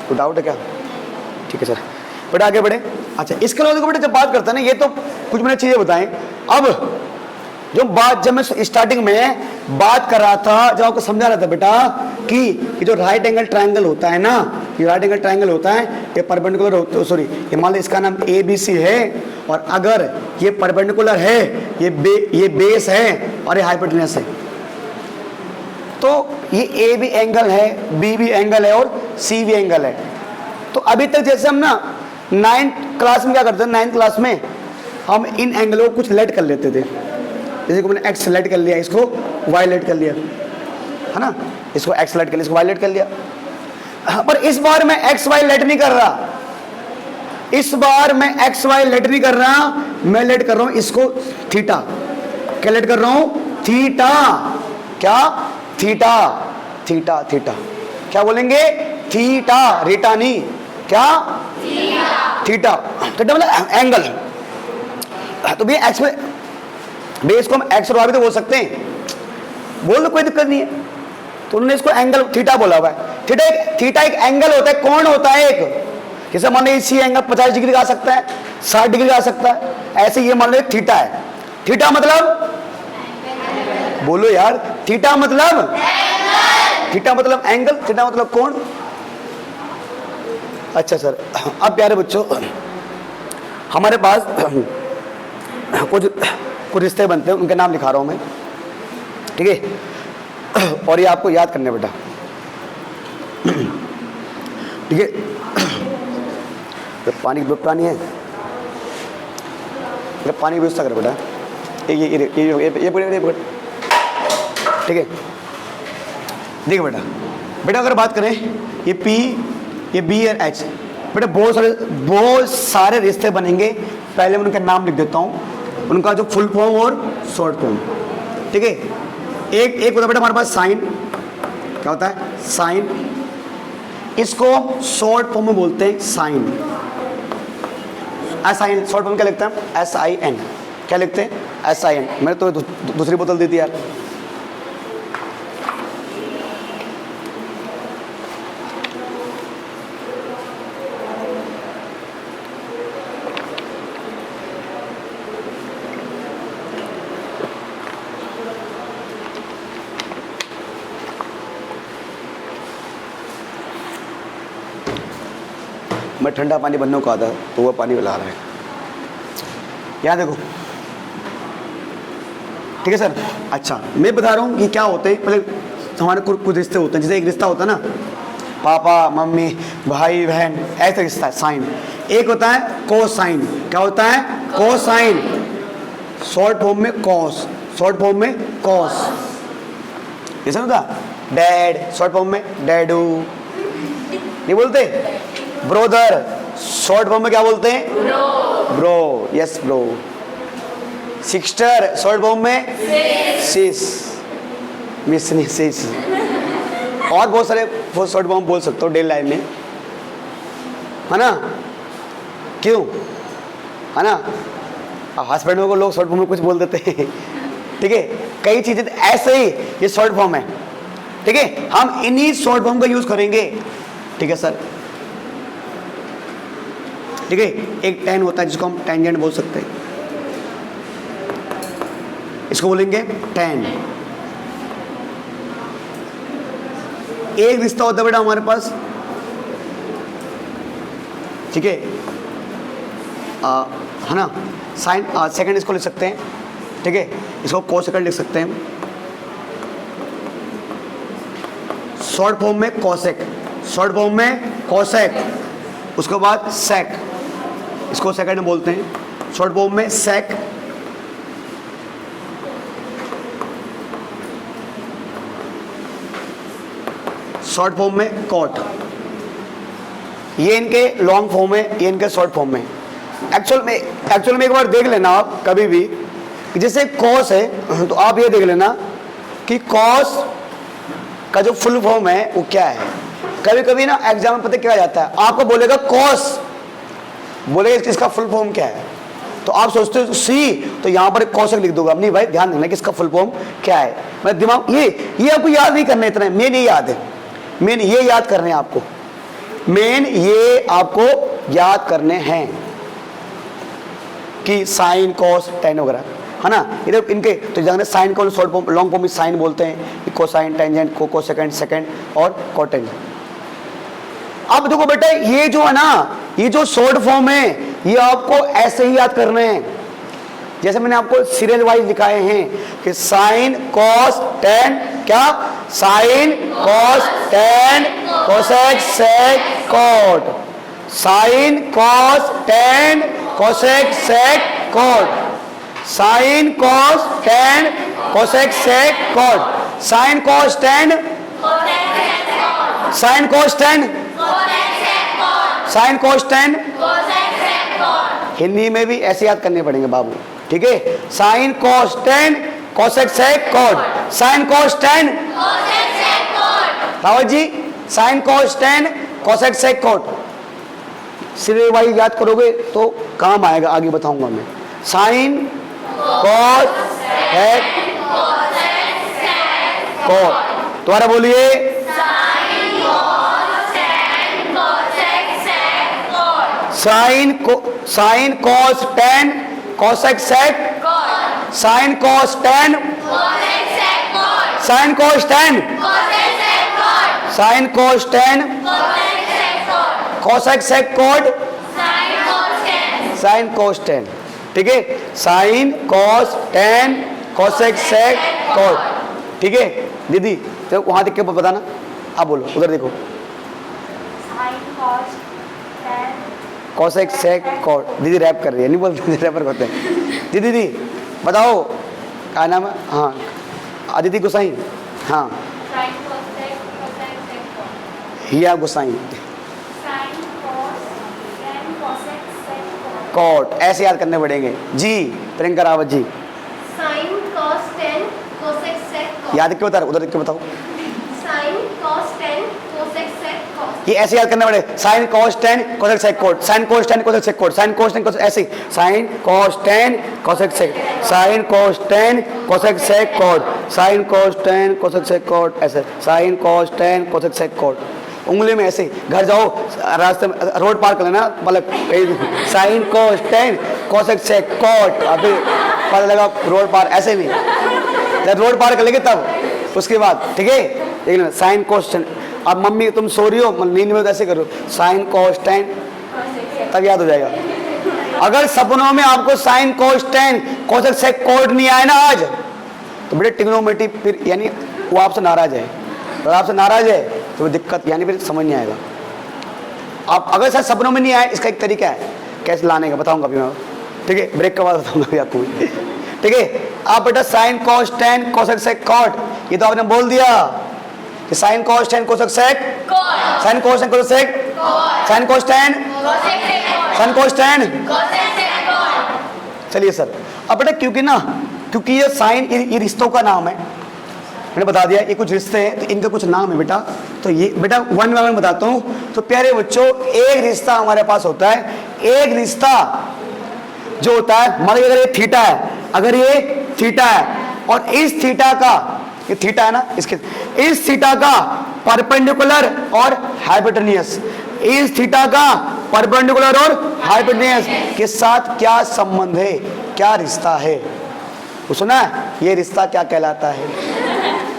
कोई डाउट है क्या? ठीक है सर, बेटा आगे बढ़े। अच्छा, इसके अलावा देखो बेटा, जब बात करते हैं ना, ये तो कुछ मैंने चीजें बताएं। अब जब मैं स्टार्टिंग में बात कर रहा था, जब आपको समझा रहा था बेटा कि ये जो राइट एंगल ट्रायंगल होता है ना, ये राइट एंगल ट्रायंगल होता है, ये परपेंडिकुलर होता है, सॉरी, ये मान लो इसका नाम ABC है, और अगर ये परपेंडिकुलर है, ये बेस है, और ये हाइपोटेन्यूस है, तो ये A भी एंगल है, B भी एंगल है, और C भी एंगल है। तो अभी तक जैसे हम ना 9th क्लास में क्या करते हैं, 9th क्लास में हम इन एंगलों को कुछ लेट कर लेते थे। जैसे कि मैंने X सेलेक्ट कर लिया, इसको Y लेट कर लिया, है ना, इसको X सेलेक्ट कर लिया, इसको Y लेट कर लिया। पर इस बार मैं X Y लेट नहीं कर रहा, इस बार मैं X Y लेट नहीं कर रहा, मैं लेट कर रहा हूं इसको थीटा। क्या लेट कर रहा हूं? थीटा। क्या? थीटा। थीटा थीटा क्या बोलेंगे? थीटा, रीटा नहीं, क्या? थीटा। थीटा मतलब एंगल। तो भैया एक्स में बेस को हम एक्स और वाई भी तो बोल सकते हैं, बोल दो, कोई दिक्कत नहीं है। तो उन्होंने इसको एंगल थीटा बोला हुआ है। थीटा एक एंगल होता है, कोण होता है एक। जैसे मान लो इसी एंगल 50 डिग्री का आ सकता है, 60 डिग्री का आ सकता है, ऐसे ये मान लो थीटा है। थीटा मतलब, बोलो यार, थीटा मतलब थीटा मतलब एंगल, थीटा मतलब कोण। अच्छा सर, अब प्यारे बच्चों, हमारे पास कुछ रिश्ते बनते हैं, उनके नाम लिखा रहा हूं मैं। ठीक है, और ये आपको याद करने बेटा। ठीक है, पानी की व्यवस्था नहीं है, पानी की व्यवस्था कर बेटा। ये ठीक है, देखो बेटा, बेटा अगर बात करें ये P, ये B और H, बेटा बहुत सारे रिश्ते बनेंगे। पहले मैं उनका नाम लिख देता हूँ, उनका जो फुल फॉर्म और शॉर्ट फॉर्म। ठीक है, एक होता है बेटा हमारे पास साइन। क्या होता है? साइन। इसको शॉर्ट फॉर्म में बोलते हैं साइन। SIN शॉर्ट फॉर्म क्या लिखते हैं? SIN। क्या लिखते हैं? SIN। मैंने तो दूसरी बोतल दी थी यार। मैं ठंडा पानी बनने को आता, तो वह पानी पिला रहा है। यहाँ देखो, ठीक है सर। अच्छा, मैं बता रहा हूँ कि क्या होते हैं। पहले हमारे कुछ रिश्ते होते हैं, जैसे एक रिश्ता होता है ना, पापा मम्मी भाई बहन, ऐसा रिश्ता है साइन। एक होता है कोसाइन। क्या होता है? कोसाइन। शॉर्ट फॉर्म में कॉस, शॉर्ट फॉर्म में कॉस। जैसा होता डैड, शॉर्ट फॉर्म में डैडू। नहीं बोलते? ब्रोदर, शॉर्ट फॉर्म में क्या बोलते हैं? Bro. Yes bro. Sister, short form में सिस। मिस नहीं, सिस। और बहुत सारे शॉर्ट फॉर्म बोल सकते हो डेली लाइफ में। है ना? क्यों? है ना? हस्बैंड को लोग शॉर्ट फॉर्म में कुछ बोल देते हैं, ठीक है? कई चीजें ऐसे ही ये शॉर्ट फॉर्म है, ठीक है? हम इन्हीं शॉर्ट फॉर्म का यूज करेंगे, ठीक है सर? ठीक है, एक tan होता है जिसको हम टेंजेंट बोल सकते हैं, इसको बोलेंगे tan। एक रिश्ता होता है बेटा हमारे पास, ठीक है, है ना? साइन सेकंड इसको लिख सकते हैं, ठीक है? इसको कोसेकंड लिख सकते हैं, शॉर्ट फॉर्म में कोसेक, शॉर्ट फॉर्म में कोसेक, उसके बाद सेक, इसको सेकंड बोलते हैं, शॉर्ट फॉर्म में सेक, शॉर्ट फॉर्म में कॉट। ये इनके लॉन्ग फॉर्म है, ये इनके शॉर्ट फॉर्म में। एक्चुअल में एक बार देख लेना आप कभी भी कि जैसे कॉस है तो आप ये देख लेना कि कॉस का जो फुल फॉर्म है वो क्या है। कभी कभी ना एग्जाम में पता क्या जाता है, आपको बोलेगा कॉस, बोलेगा इसका फुल फॉर्म क्या है, तो आप सोचते हो सी, तो यहाँ पर कॉसेक लिख दूंगा। नहीं भाई, ध्यान देना कि इसका फुल फॉर्म क्या है। मैं दिमाग ये आपको याद नहीं करना, इतना मेन ये याद है, मेन ये याद करने हैं आपको, मेन ये आपको याद करने हैं कि साइन कॉस टेन वगैरह, है ना? इधर इनके तो जाने साइन को शॉर्ट फॉर्म लॉन्ग फॉर्म में साइन बोलते हैं, कोसाइन, टेंजेंट, कोसेकेंड, सेकेंड और कोटेंजेंट। अब देखो बेटा, ये जो है ना, ये जो शॉर्ट फॉर्म है ये आपको ऐसे ही याद करने हैं जैसे मैंने आपको सीरियल वाइज दिखाए हैं कि साइन कॉस टेन, क्या? Sine cos tan cosec sec cot, sine cos tan cosec sec cot, sine cos tan cosec sec cot, sine cos tan, sine cos tan, sine cos tan. Hindi में भी ऐसे याद करने पड़ेंगे बाबू, ठीक है? Sine cos tan cosec sec cot, sine cos tan, Rawat ji, sine cos tan cosec sec cot. Serial wise याद करोगे तो काम आएगा, आगे बताऊंगा मैं। साइन कॉस सेक कॉट, दोबारा बोलिए। Sine cos tan cosec sec, sine cos tan, sine cos tan, sine cos tan cosec sec cot, sine cos tan, ठीक है? Sine cos tan cosec sec cot, ठीक है? दीदी तो वहां देख के बताना, आप बोलो, उधर देखो। कोसेक सेक कॉट, दीदी रैप कर रही है, नहीं बोलते रैपर करते हैं। दीदी बताओ क्या नाम है? हाँ, अदिति गोसाई, हाँ, हिया गोसाई, कॉट ऐसे याद करने पड़ेंगे जी। Priyanka Rawat ji, sine cos tan cosec sec, याद क्यों बता रहे, उधर देख के बताओ। Sine cos tan cosec sec cot, ये ऐसे याद करने पड़े, sine cos tan cosec sec cot, sine cos tan cosec sec cot, sine cos tan cosec, ऐसे sine cos tan cosec sec, sine cos tan cosec sec cot, sine cos tan cosec sec cot, ऐसे sine cos tan cosec sec cot. उंगली में ऐसे, घर जाओ रास्ते में road पार कर लेना, मतलब sine cos tan cosec sec cot, अभी पता लगा रोड पार, ऐसे नहीं, जब रोड पार कर लेंगे तब उसके बाद, ठीक है? लेकिन साइन कॉस टेन, अब मम्मी तुम सो रही हो नींद में तो ऐसे करो साइन कॉस टेन, तब याद हो जाएगा। अगर सपनों में आपको sine cos tan cosec sec cot नहीं आया ना आज, तो बेटे ट्रिग्नोमेट्री फिर यानी वो आपसे नाराज है, अगर आपसे नाराज है तो दिक्कत, यानी फिर समझ नहीं आएगा। आप अगर सर सपनों में नहीं आए, इसका एक तरीका है कैसे लाने का, बताऊंगा अभी मैं, ठीक है? ब्रेक के बाद बताऊंगा आपको, ठीक है? आप बेटा sine cos tan cosec sec cot, ये तो आपने बोल दिया कि sine cos tan cosec sec, sine cos tan cosec sec, sine cos tan, sine cos tan. चलिए सर, अब बेटा क्योंकि ये साइन, ये रिश्तों का नाम है, मैंने बता दिया ये कुछ रिश्ते हैं, तो इनका कुछ नाम है बेटा, तो तो ये बेटा वन बाय वन बताता हूँ। तो प्यारे बच्चों, एक रिश्ता हमारे पास होता है, एक रिश्ता जो होता है, मान लीजिए अगर ये थीटा है, अगर ये थीटा है और इस थीटा का, ये थीटा है ना, इसके इस थीटा का परपेंडिकुलर और हाइपोटेन्यूस, इस थीटा का परपेंडिकुलर और हाइपोटेन्यूस के साथ क्या संबंध है, क्या रिश्ता है, वो सुना है? ये रिश्ता क्या कहलाता है?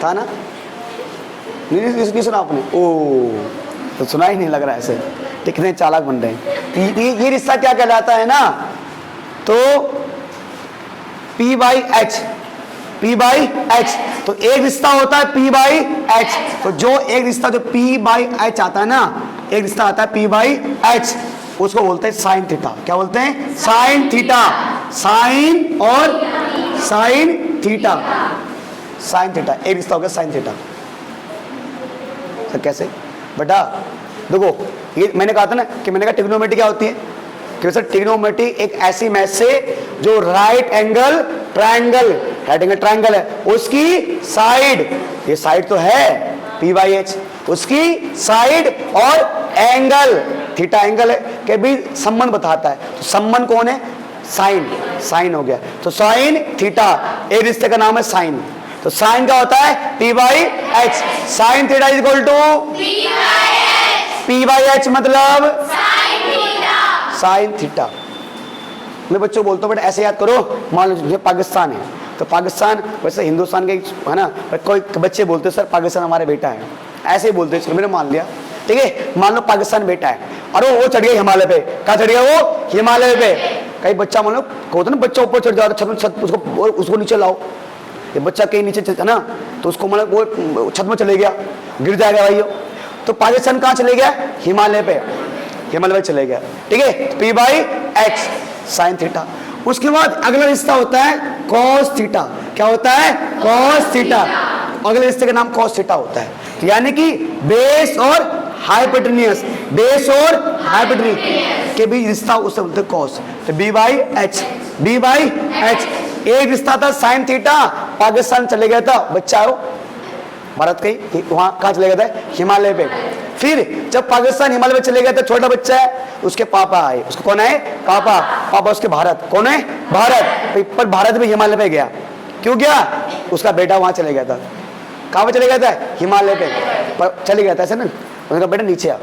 था ना? नहीं सुना आपने? ओ, तो सुना ही नहीं लग रहा है ऐसे, तो कितने चालाक बन रहे हैं। ये रिश्ता क्या कहलाता है ना, तो P by H, P by H, तो एक रिश्ता होता है P बाई एच, तो जो एक रिश्ता जो P बाई एच आता है ना, एक रिश्ता आता है P बाई एच, उसको बोलते हैं साइन थीटा। क्या बोलते हैं? Sine theta. साइन और साइन थीटा, साइन थीटा एक रिश्ता हो गया, साइन थीटा। सर कैसे बेटा? देखो ये मैंने कहा था ना कि मैंने कहा ट्रिग्नोमेट्री क्या होती है, कि सर ट्रिग्नोमेट्री एक ऐसी मैथ से जो राइट एंगल ट्रायंगल है, उसकी साइड, ये साइड तो है P बाई एच, उसकी साइड और एंगल थीटा एंगल है के बीच संबंध बताता है। तो संबंध कौन है? साइन, साइन हो गया। तो साइन थीटा, एक रिश्ते का नाम है साइन। तो साइन क्या होता है? P by H. Sine theta is equal to P by H, मतलब साइन थीटा। मैं बच्चों बोलता हूँ बेटा ऐसे याद करो, मान लीजिए पाकिस्तान है, तो पाकिस्तान वैसे हिंदुस्तान के है ना, कोई बच्चे बोलते सर पाकिस्तान हमारे बेटा है, ऐसे ही बोलते हैं, मैंने मान लिया, ठीक है। मान लो पाकिस्तान बेटा है और वो चढ़ गया हिमालय पे। कहाँ चढ़ गया वो? हिमालय पे। कई बच्चा मान लो कहते ना, बच्चा ऊपर चढ़ जाता छत, उसको नीचे लाओ, ये बच्चा कहीं नीचे है ना, तो उसको मतलब वो छत में चले गया, गिर जाएगा भाई। तो पाकिस्तान कहाँ चले गया? हिमालय पे, हिमालय पे चले गया, ठीक है। P by H sine theta. उसके बाद अगला रिश्ता होता है कॉस थीटा। क्या होता है? Cos theta. अगले रिश्ते का नाम कॉस थीटा होता है। तो यानी कि बेस और हाइपोटेन्यूस, बेस और हाइपोटेन्यूस के बीच रिश्ता, उससे बोलते हैं कॉस। तो B by H, B by H. एक रिश्ता था साइन थीटा, पाकिस्तान चले गया था, बच्चा हो भारत के, वहां कहाँ चले गए थे? हिमालय पे। फिर जब पाकिस्तान हिमालय में चले गए थे, छोटा बच्चा है, उसके पापा आए, उसको कौन है? पापा। पापा उसके भारत, कौन है? भारत। पर भारत भी हिमालय पे गया, क्यों गया? उसका बेटा वहां चले गया था। कहाँ पे चले गया था? हिमालय पे पर चले गया था, ऐसे ना, उसका बेटा नीचे आ।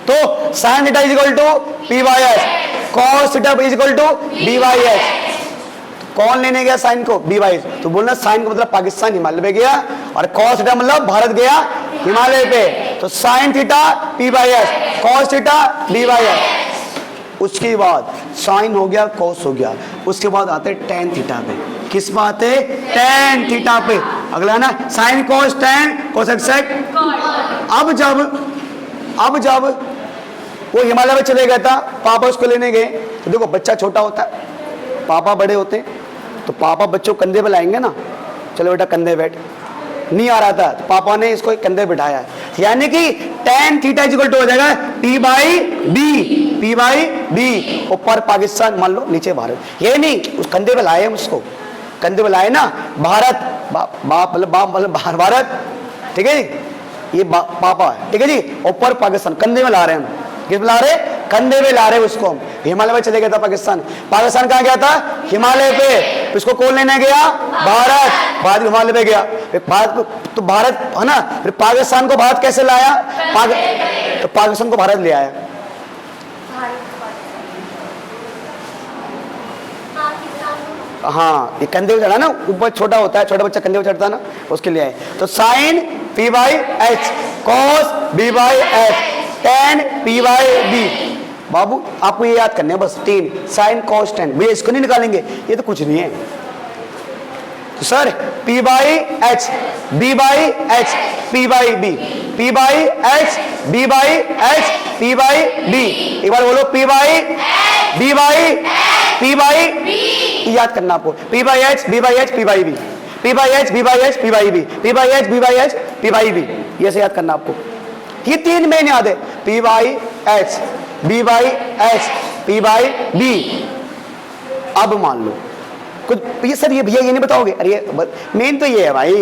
तो sine theta is equal to P by H, cos theta is equal to B by H. कौन लेने गया साइन को? B by H. तो बोलना साइन का मतलब पाकिस्तान हिमालय पे गया, और कॉस थीटा मतलब भारत गया हिमालय पे। तो sine theta P by H, cos theta B by H. उसके बाद साइन हो गया, कॉस हो गया, उसके बाद आते टेन थीटा पे। किस पे आते? टेन थीटा पे। अगला ना sine cos tan cosec sec. अब जब वो हिमालय में चले गया था, पापा उसको लेने गए, तो देखो बच्चा छोटा होता है, पापा बड़े होते, तो पापा बच्चों को कंधे पे लाएंगे ना, चलो बेटा कंधे बैठ, नहीं आ रहा था, तो पापा ने इसको कंधे बिठाया, यानी कि टेन थीटा इक्वल टू हो जाएगा P by B, P by B. ऊपर पाकिस्तान मान लो, नीचे भारत। ये नहीं, उस कंधे पे लाए, उसको कंधे पे लाए ना, भारत, बाप मतलब भारत, ठीक है जी, ये पापा है, ठीक है जी, ऊपर पाकिस्तान, कंधे में ला रहे हैं हम। किस ला रहे? कंधे में ला रहे उसको हम। हिमालय में चले गया था पाकिस्तान, पाकिस्तान कहाँ गया था? हिमालय पे। इसको कौन लेने गया? भारत। भारत हिमालय पे गया, भारत तो भारत है ना, फिर पाकिस्तान को भारत कैसे लाया? तो पाकिस्तान को भारत ले आया। हाँ, ये कंधे पे चढ़ा ना, ऊपर छोटा होता है, छोटा बच्चा कंधे पे चढ़ता है ना, उसके लिए आए। तो sine P by H, cos B by H, tan P by B. बाबू आपको ये याद करने है बस, 3 साइन कॉस टेन। भैया इसको नहीं निकालेंगे, ये तो कुछ नहीं है। तो sir P by H, B by H, P by B, P by H, B by H, P by B. एक बार बोलो P by B by P by B, याद करना आपको। P by H, B by H, P by B, P by H, B by H, P by B, P by H, B by H, P by B, ये से याद करना आपको। ये 3 main याद है, P by H, B by H, P by B. अब मान लो कुछ ये सर, ये भैया ये नहीं बताओगे? अरे मेन तो ये है भाई,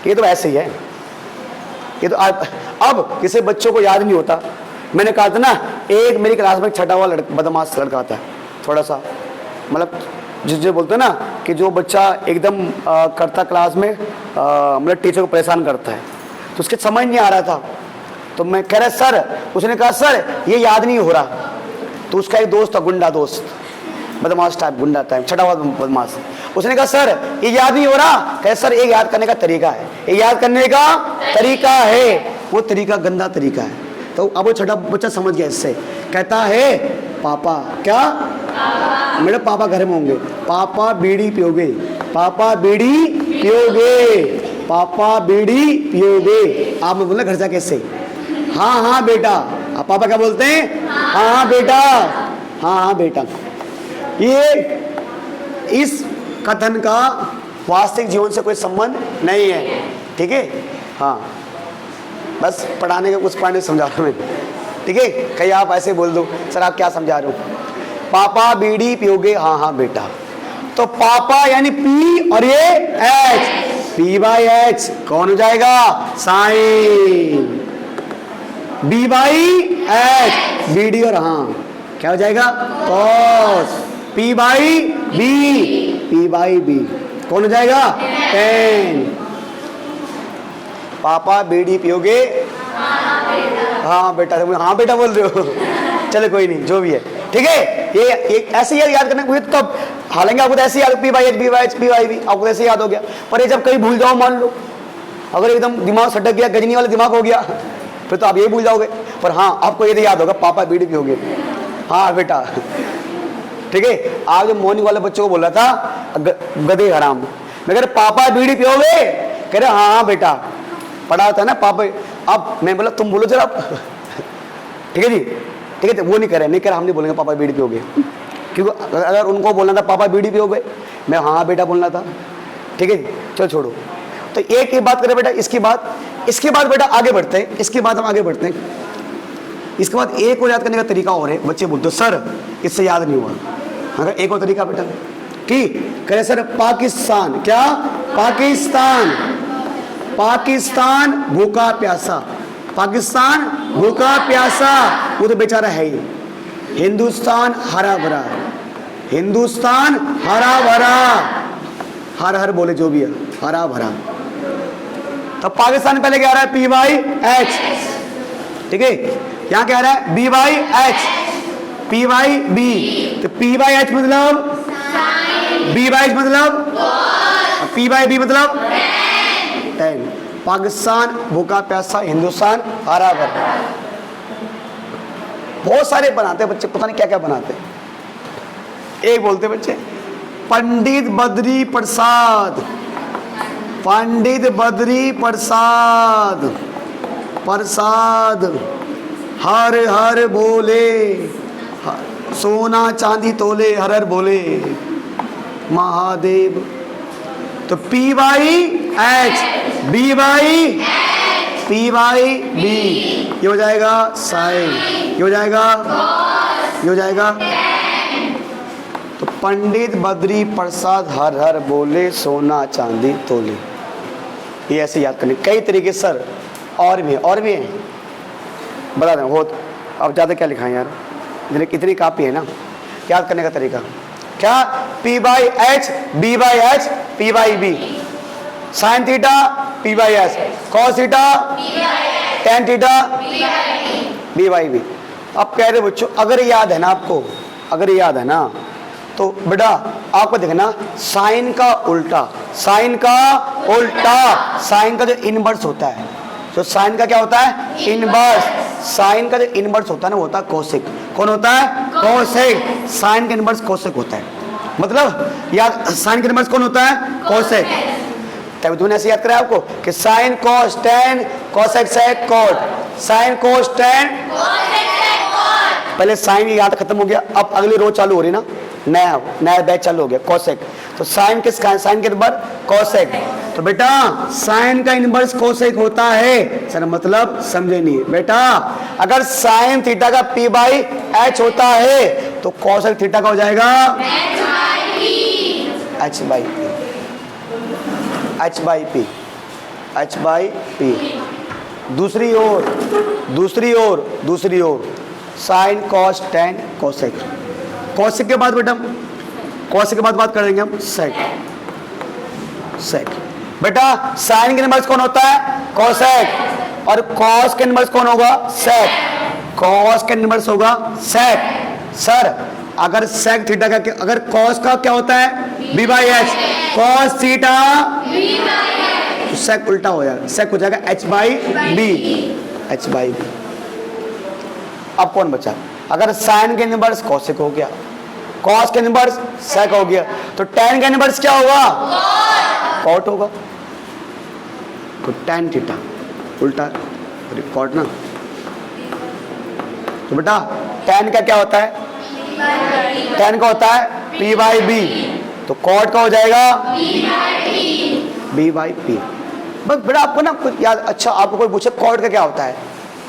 ये तो ऐसे ही है, ये तो अब किसी बच्चों को याद नहीं होता। मैंने कहा था ना, एक मेरी क्लास में छठा हुआ बदमाश लड़का आता है, थोड़ा सा मतलब जिसे बोलते हैं ना कि जो बच्चा एकदम करता क्लास में मतलब टीचर को परेशान करता है, तो उसके समझ नहीं आ रहा था। तो मैं कह रहा सर, उसने कहा सर ये याद नहीं हो रहा। तो उसका एक दोस्त था, गुंडा दोस्त, बदमाश टाइप, गुंडा टाइप, छठा हुआ बदमाश। उसने कहा सर ये याद नहीं हो रहा। कहे सर एक याद करने का तरीका है, एक याद करने का तरीका है, वो तरीका गंदा तरीका है। तो अब वो छठा बच्चा समझ गया इससे, कहता है पापा, क्या मेरे पापा घर में होंगे, पापा बीड़ी पियोगे, पापा बीड़ी पियोगे, पापा बीड़ी पियोगे। आपने बोला घर जाके कैसे, हाँ हाँ बेटा। अब पापा क्या बोलते हैं, हाँ हाँ बेटा, हाँ हाँ बेटा। ये इस कथन का वास्तविक जीवन से कोई संबंध नहीं है, ठीक है। हाँ, बस पढ़ाने के कुछ पॉइंट समझा रहा हूँ मैं, ठीक है। कहीं आप ऐसे बोल दो सर आप क्या समझा रहे हो, पापा बीड़ी पियोगे, हाँ हाँ बेटा। तो पापा यानी पी और ये एच, पी बाई एच कौन हो जाएगा, साइन। बी बाई एच, बीडी और हाँ क्या हो जाएगा, cos. P by B, P by B कौन हो जाएगा, टेन। पापा बीड़ी पियोगे, हाँ बेटा, हाँ बेटा बोल रहे हो, चलो कोई नहीं, जो भी है, ठीक है। ये ऐसे याद करना हुए तब, हालांकि आपको तो ऐसे याद, P by H, B by H, P by B, आपको ऐसे याद हो गया। पर ये जब कहीं भूल जाओ, मान लो अगर एकदम दिमाग सटक गया, गजनी वाला दिमाग हो गया, फिर तो आप ये भूल जाओगे। पर हाँ आपको ये तो याद होगा, पापा बीड़ी पियोगे, हाँ बेटा, ठीक है। आज जो मॉर्निंग वाले बच्चों को बोला था गधे हराम, मैं कह रहा पापा बीड़ी पियोगे, कह रहे हाँ हाँ बेटा, पढ़ा था ना पापा। अब मैं बोला तुम बोलो जरा, ठीक है जी, ठीक है। वो नहीं कह रहे, हम नहीं बोलेंगे पापा बीड़ी पियोगे, क्योंकि अगर उनको बोलना था पापा बीड़ी पियोगे, मैं हाँ बेटा बोलना था, ठीक है। चलो छोड़ो, तो एक ही बात करें बेटा, इसके बाद बेटा आगे बढ़ते हैं, इसके बाद हम आगे बढ़ते हैं। इसके बाद एक और याद करने का तरीका और है। बच्चे बोलते सर इससे याद नहीं हुआ। अगर एक और तरीका बेटा कि कहे सर पाकिस्तान, क्या पाकिस्तान, पाकिस्तान भूखा प्यासा, पाकिस्तान भूखा प्यासा, वो तो बेचारा है ही। हिंदुस्तान हरा भरा, हिंदुस्तान हरा भरा, हर हर बोले जो भी है, हरा भरा। तो पाकिस्तान पहले क्या रहा है, पी बाई एच, ठीक है। यहाँ क्या रहा है, B by H, P by B. तो पी बाई एच मतलब, बी बाई एच मतलब, पी बाई बी मतलब 10। पाकिस्तान भूखा प्यासा, हिंदुस्तान हरा भरा। बहुत सारे बनाते हैं बच्चे, पता नहीं क्या क्या बनाते हैं। एक बोलते बच्चे पंडित बद्री प्रसाद, पंडित बद्री प्रसाद, प्रसाद हर हर बोले, सोना चांदी तोले, हर हर बोले महादेव। तो P by H, B by, P by B, ये हो जाएगा साइन, ये हो जाएगा, ये हो जाएगा। तो पंडित बद्री प्रसाद हर हर बोले, सोना चांदी तोले, ये ऐसे याद करने कई तरीके सर, और भी हैं, बता दें बहुत। अब ज़्यादा क्या लिखा है यार, इतनी कापी है ना। याद करने का तरीका क्या, P by H, B by H, P by B, sine theta P by H, cos theta tan theta B by B. अब कह रहे बच्चों अगर याद है ना आपको, अगर याद है ना तो बेटा आपको देखना साइन का उल्टा, साइन का उल्टा, साइन का जो इनवर्स होता है, तो साइन का क्या होता है, इनवर्स। साइन का जो इनवर्स होता है ना, होता है कोसेक। कौन होता है, कोसेक। साइन का इनवर्स कोसेक होता है। मतलब याद, साइन का इनवर्स कौन होता है, कोसेक। तभी तुमने ऐसे याद करा आपको कि sine cos tan, cosec sec cot, sine cos tan. पहले साइन याद खत्म हो गया, अब अगली रो चालू हो रही ना, नया बैच चालू हो गया, कोसेक। तो साइन किस, साइन के इनवर्स कोसेक। तो बेटा साइन का इनवर्स कोसेक होता है सर, मतलब समझे नहीं बेटा। अगर साइन थीटा का पी बाई एच होता है तो कोसेक थीटा का हो जाएगा H by P, H by P, H by P. दूसरी ओर, दूसरी ओर, दूसरी ओर, sine cos tan cosec. Cosec के बाद बेटा, कोसेक के बाद बात करेंगे हम सेक। सेक बेटा साइन के इनवर्स कौन होता है? कोसेक। और कॉस के इनवर्स कौन होगा? सेक। कॉस के इनवर्स होगा सेक। सर अगर सेक थीटा का, अगर कॉस का क्या होता है? B by H. Cos theta तो सेक उल्टा हो जाएगा, सेक हो जाएगा H by B. H by B. अब कौन बचा? अगर साइन के इनवर्स कोसेक हो गया, कॉस के इनवर्स सेक हो गया, तो टेन का इनवर्स क्या होगा? कॉट होगा। तो टेन थीटा उल्टा कॉट ना। तो बेटा टेन का क्या होता है? टेन का होता है पी बाई बी। तो कॉट का हो जाएगा बी बाई पी। बस बेटा आपको ना कुछ याद, अच्छा आपको कोई पूछे कॉट का क्या होता है,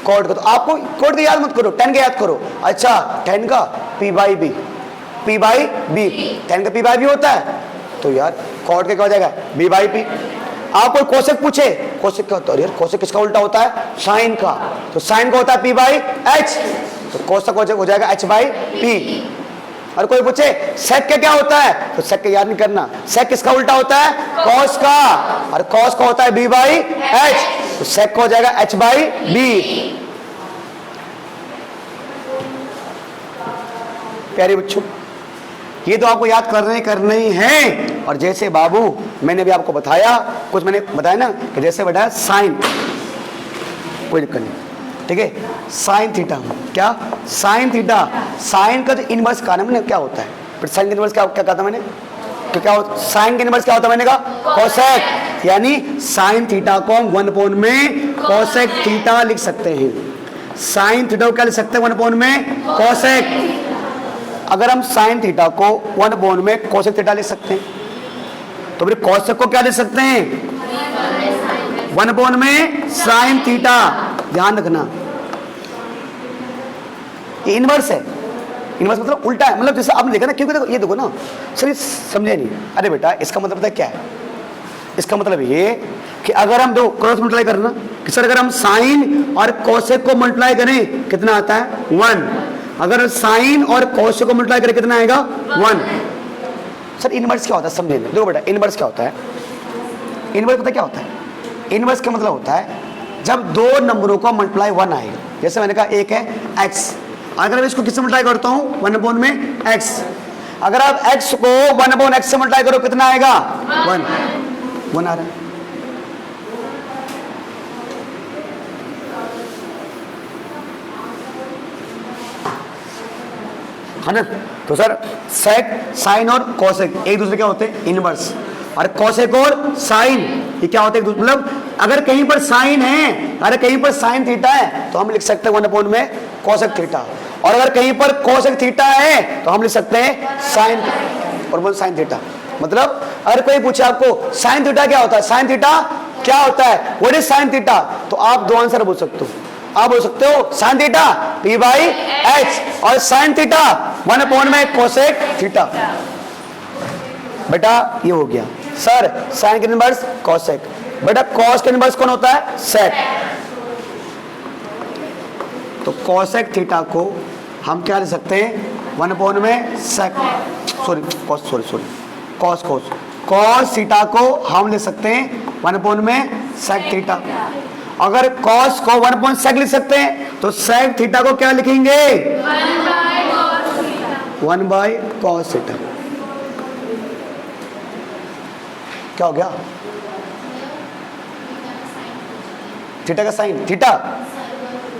कॉट का, तो आपको कॉट का याद मत करो, टेन का याद करो। अच्छा टेन का P by B, P by B, tan का पी बाई बी होता है, तो यार कॉट का क्या हो जाएगा? B by P. आप कोई कोसेक पूछे, कोसेक क्या होता है? यार कोसेक किसका उल्टा होता है? साइन का। तो साइन का होता है पी बाई एच, तो कोसेक हो जाएगा एच बाई पी। और कोई पूछे सेक का क्या होता है, तो सेक का याद नहीं करना, सेक किसका उल्टा होता है? कॉस का। और कॉस का होता है बी बाई एच, तो सेक का हो जाएगा एच बाई बी। प्यारे बच्चों ये तो आपको याद करने ही है। और जैसे बाबू मैंने भी आपको बताया, कुछ मैंने बताया ना कि जैसे बताया साइन, कोई दिक्कत नहीं, ठीक है। साइन थीटा, क्या साइन थीटा, साइन का जो इनवर्स का नाम क्या होता है? फिर साइन का इनवर्स क्या कहा था मैंने? तो क्या होता साइन का इनवर्स क्या होता है? मैंने कहा कोसेक। यानी साइन थीटा को हम 1/, में कोसेक थीटा लिख सकते हैं। साइन थीटा को क्या लिख सकते हैं? 1/, में कोसेक। अगर हम साइन थीटा को 1/, में कोसेक थीटा लिख सकते हैं, तो फिर कोसेक को क्या लिख सकते हैं? 1/, में साइन थीटा। ध्यान रखना ये इनवर्स है, इनवर्स मतलब उल्टा है, मतलब जैसे आपने देखा ना, क्योंकि देखो ये देखो ना सर, ये समझे नहीं। अरे बेटा इसका मतलब पता है क्या है? इसका मतलब ये कि अगर हम दो क्रॉस मल्टीप्लाई करना कि सर अगर हम साइन और कोसेक को मल्टीप्लाई करें कितना आता है? 1। अगर साइन और कोसेक को मल्टीप्लाई करें कितना आएगा? 1। सर इनवर्स क्या होता है? समझे देखो बेटा इनवर्स क्या होता है? इनवर्स पता क्या होता है? इनवर्स का मतलब होता है जब दो नंबरों का मल्टीप्लाई 1 आएगा। जैसे मैंने कहा एक है x, अगर मैं इसको किससे मल्टीप्लाई करता हूँ? 1/, में x। अगर आप x को 1/x से मल्टीप्लाई करो कितना आएगा? 1 आ रहा है। है ना? तो सर सेक, साइन और कोसेक एक दूसरे क्या होते हैं? इनवर्स। और कोसेक और साइन ये क्या होते हैं? मतलब अगर कहीं पर साइन है, अगर कहीं पर साइन थीटा है तो हम लिख सकते हैं 1/, में कोसेक थीटा। और अगर कहीं पर कोसेक थीटा है तो हम लिख सकते हैं साइन और 1 साइन थीटा। मतलब अगर कोई पूछे आपको साइन थीटा क्या होता है, साइन थीटा क्या होता है, व्हाट इज साइन थीटा, तो आप दो आंसर बोल सकते हो। आप बोल सकते हो sign theta P by H और साइन थीटा 1/, में कोसेक थीटा। बेटा ये हो गया। सर साइन के इनवर्स कोसेक, बेटा कॉस के इनवर्स कौन होता है? सेक। तो कोसेक थीटा को हम क्या लिख सकते हैं? 1/, में सेक, कॉस थीटा को हम लिख सकते हैं 1/, में सेक थीटा। अगर कॉस को 1/, सेक लिख सकते हैं तो सेक थीटा को क्या लिखेंगे? 1/cos theta. क्या हो गया? थीटा का साइन,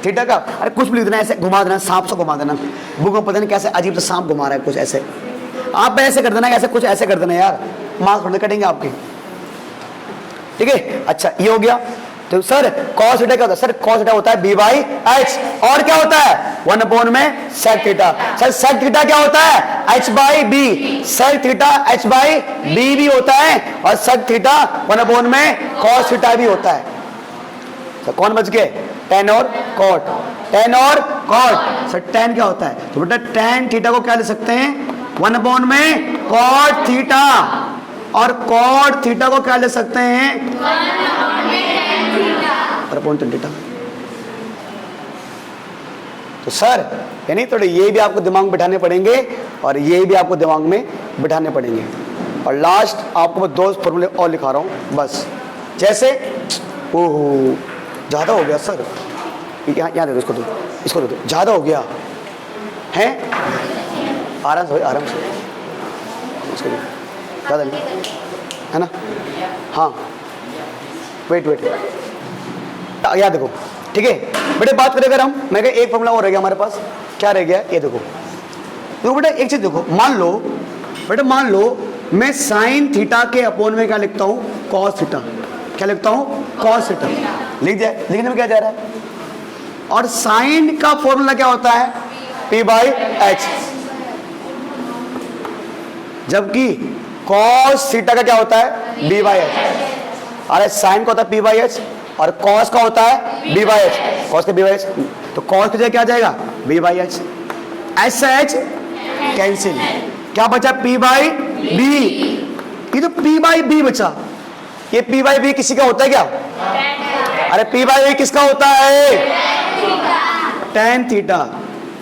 थीटा का अरे कुछ भी लिख देना, ऐसे घुमा देना, सांप से घुमा देना। बुक में पता नहीं कैसे अजीब सा सांप घुमा रहा है कुछ ऐसे, आप ऐसे कर देना, ऐसे कुछ ऐसे कर देना यार, मार्क्स थोड़े कटेंगे आपके। ठीक है, अच्छा ये हो गया। तो सर cos थीटा क्या होता है? सर cos थीटा होता है b बाई एच, और क्या होता है? 1/, में sec theta. Sir sec theta क्या होता है? h by B. sec theta h by B भी होता है, और sec थीटा 1/, में cos थीटा भी होता है। सर कौन बच गए? tan और cot, tan और cot। सर tan क्या होता है? तो बेटा tan थीटा को क्या ले सकते हैं? 1/, में cot थीटा, और cot थीटा को क्या ले सकते हैं? 1/, में tan थीटा। तो सर यानी थोड़े ये भी आपको दिमाग में बिठाने पड़ेंगे और ये भी आपको दिमाग में बिठाने पड़ेंगे। और लास्ट आपको मैं 2 फॉर्मूले और लिखा रहा हूँ बस। जैसे ओहो ज़्यादा हो गया सर, यहाँ दे दो, इसको दे दो, ज़्यादा हो गया है, आराम से आराम से, इसको दो, ज़्यादा नहीं है ना। हाँ वेट याद देखो, ठीक है बेटे। बात करें अगर हम, मैं कहा एक फॉर्मूला और रह गया हमारे पास, क्या रह गया ये देखो बेटा, एक चीज देखो, मान लो मैं साइन थीटा के अपोन में क्या लिखता हूँ, कॉस थीटा। क्या लिखता हूँ, कॉस थीटा। लिखने में क्या जा रहा है, और साइन का फॉर्मूला क्या होता है, p/h, जबकि कॉस थीटा का क्या होता है, b/h। अरे साइन का होता है p/h और कॉस का होता है b/h, कॉस का b/h, तो कॉस की जगह क्या जाएगा, b/h, h कैंसिल, क्या बचा p/b, ये तो p/b बचा। ये p/b किसी का होता है क्या, अरे p/b किसका होता है, tan थीटा।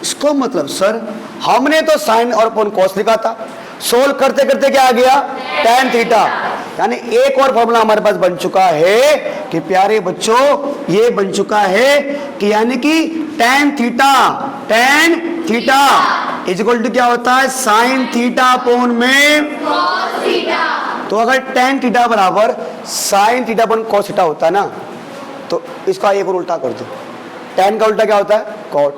इसको मतलब सर हमने तो साइन और अपोन कॉस लिखा था, सोल्व करते करते क्या आ गया, tan थीटा। यानी एक और फॉर्मूला हमारे पास बन चुका है कि प्यारे बच्चों, ये बन चुका है कि यानी कि tan theta is equal to क्या होता है, साइन थीटा अपोन में कॉस थीटा। तो अगर tan थीटा बराबर sine theta upon cos theta होता है ना, तो इसका एक और उल्टा कर दो, tan का उल्टा क्या होता है, कॉट।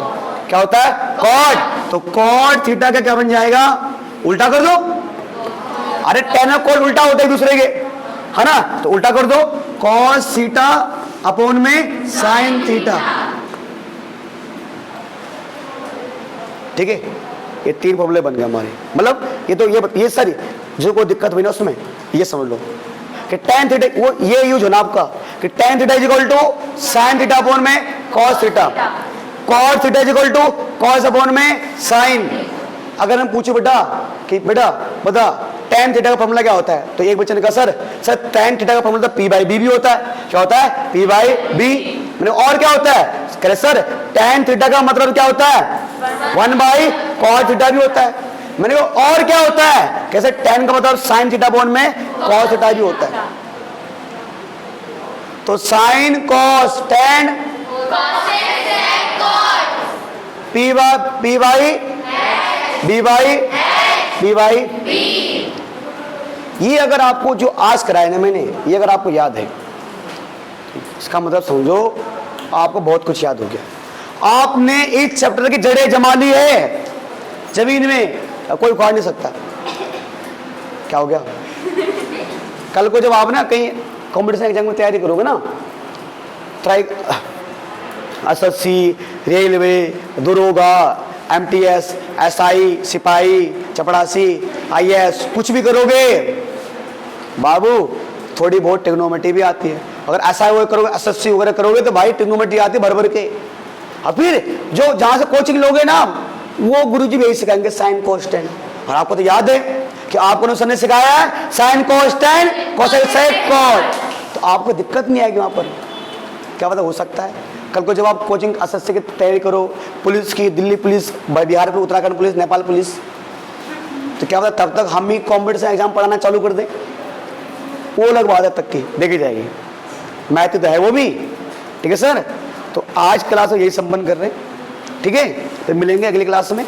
क्या होता है, कॉट। तो कॉट थीटा का क्या बन जाएगा, उल्टा कर दो। अरे tan और कॉट उल्टा होता है दूसरे के, है ना, तो उल्टा कर दो, कॉस थीटा अपोन में साइन थीटा। ठीक है, ये 3 फॉर्मूले बन गए हमारे। मतलब ये सारी जो कोई दिक्कत हुई ना उसमें, ये समझ लो कि tan थीटा, वो ये यूज होना आपका कि tan theta is equal to sine theta upon में cos theta, cos theta is equal to cos upon में साइन। अगर हम पूछे बेटा कि बेटा बता tan थीटा का फॉर्मूला क्या होता है, तो एक बच्चे ने कहा सर tan थीटा का फॉर्मूला तो p/b भी होता है। क्या होता है, p/b। मैंने और क्या होता है, कह रहे सर tan थीटा का मतलब क्या होता है, 1/cos थीटा भी होता है। मैंने कहा और क्या होता है, कैसे tan का मतलब साइन थीटा अपोन में cos थीटा भी होता है। तो साइन कॉस tan p/b/b। ये अगर आपको जो आज कराया ना मैंने, ये अगर आपको याद है, इसका मतलब समझो आपको बहुत कुछ याद हो गया। आपने इस चैप्टर की जड़ें जमा ली है जमीन में, कोई उखाड़ नहीं सकता। क्या हो गया, कल को जब आप ना कहीं कॉम्पिटिशन एग्जाम में तैयारी करोगे ना, ट्राई एसएससी, रेलवे, दरोगा, MTS, SI, सिपाही, चपड़ासी, IAS, कुछ भी करोगे बाबू, थोड़ी बहुत ट्रिग्नोमेट्री भी आती है। अगर SI वगैरह करोगे, SSC वगैरह करोगे तो भाई ट्रिग्नोमेट्री आती है भर भर के। और फिर जो जहां से कोचिंग लोगे ना, वो गुरुजी भी यही सिखाएंगे, साइन कोस टेन। और आपको तो याद है कि आपको सर ने सिखाया है sine cos tan cosec sec cot, तो आपको दिक्कत नहीं आएगी वहां पर। क्या पता हो सकता है कल को जब आप कोचिंग एसएससी की तैयारी करो, पुलिस की, Delhi police, Bihar police, Uttarakhand police, Nepal police, तो क्या पता तब तक हम ही कॉम्पिटिशन एग्जाम पढ़ाना चालू कर दें। वो अलग बात है, तक की देखी जाएगी। मैथ तो है वो भी, ठीक है सर। तो आज क्लास में यही संबंध कर रहे हैं, ठीक है। तो मिलेंगे अगली क्लास में।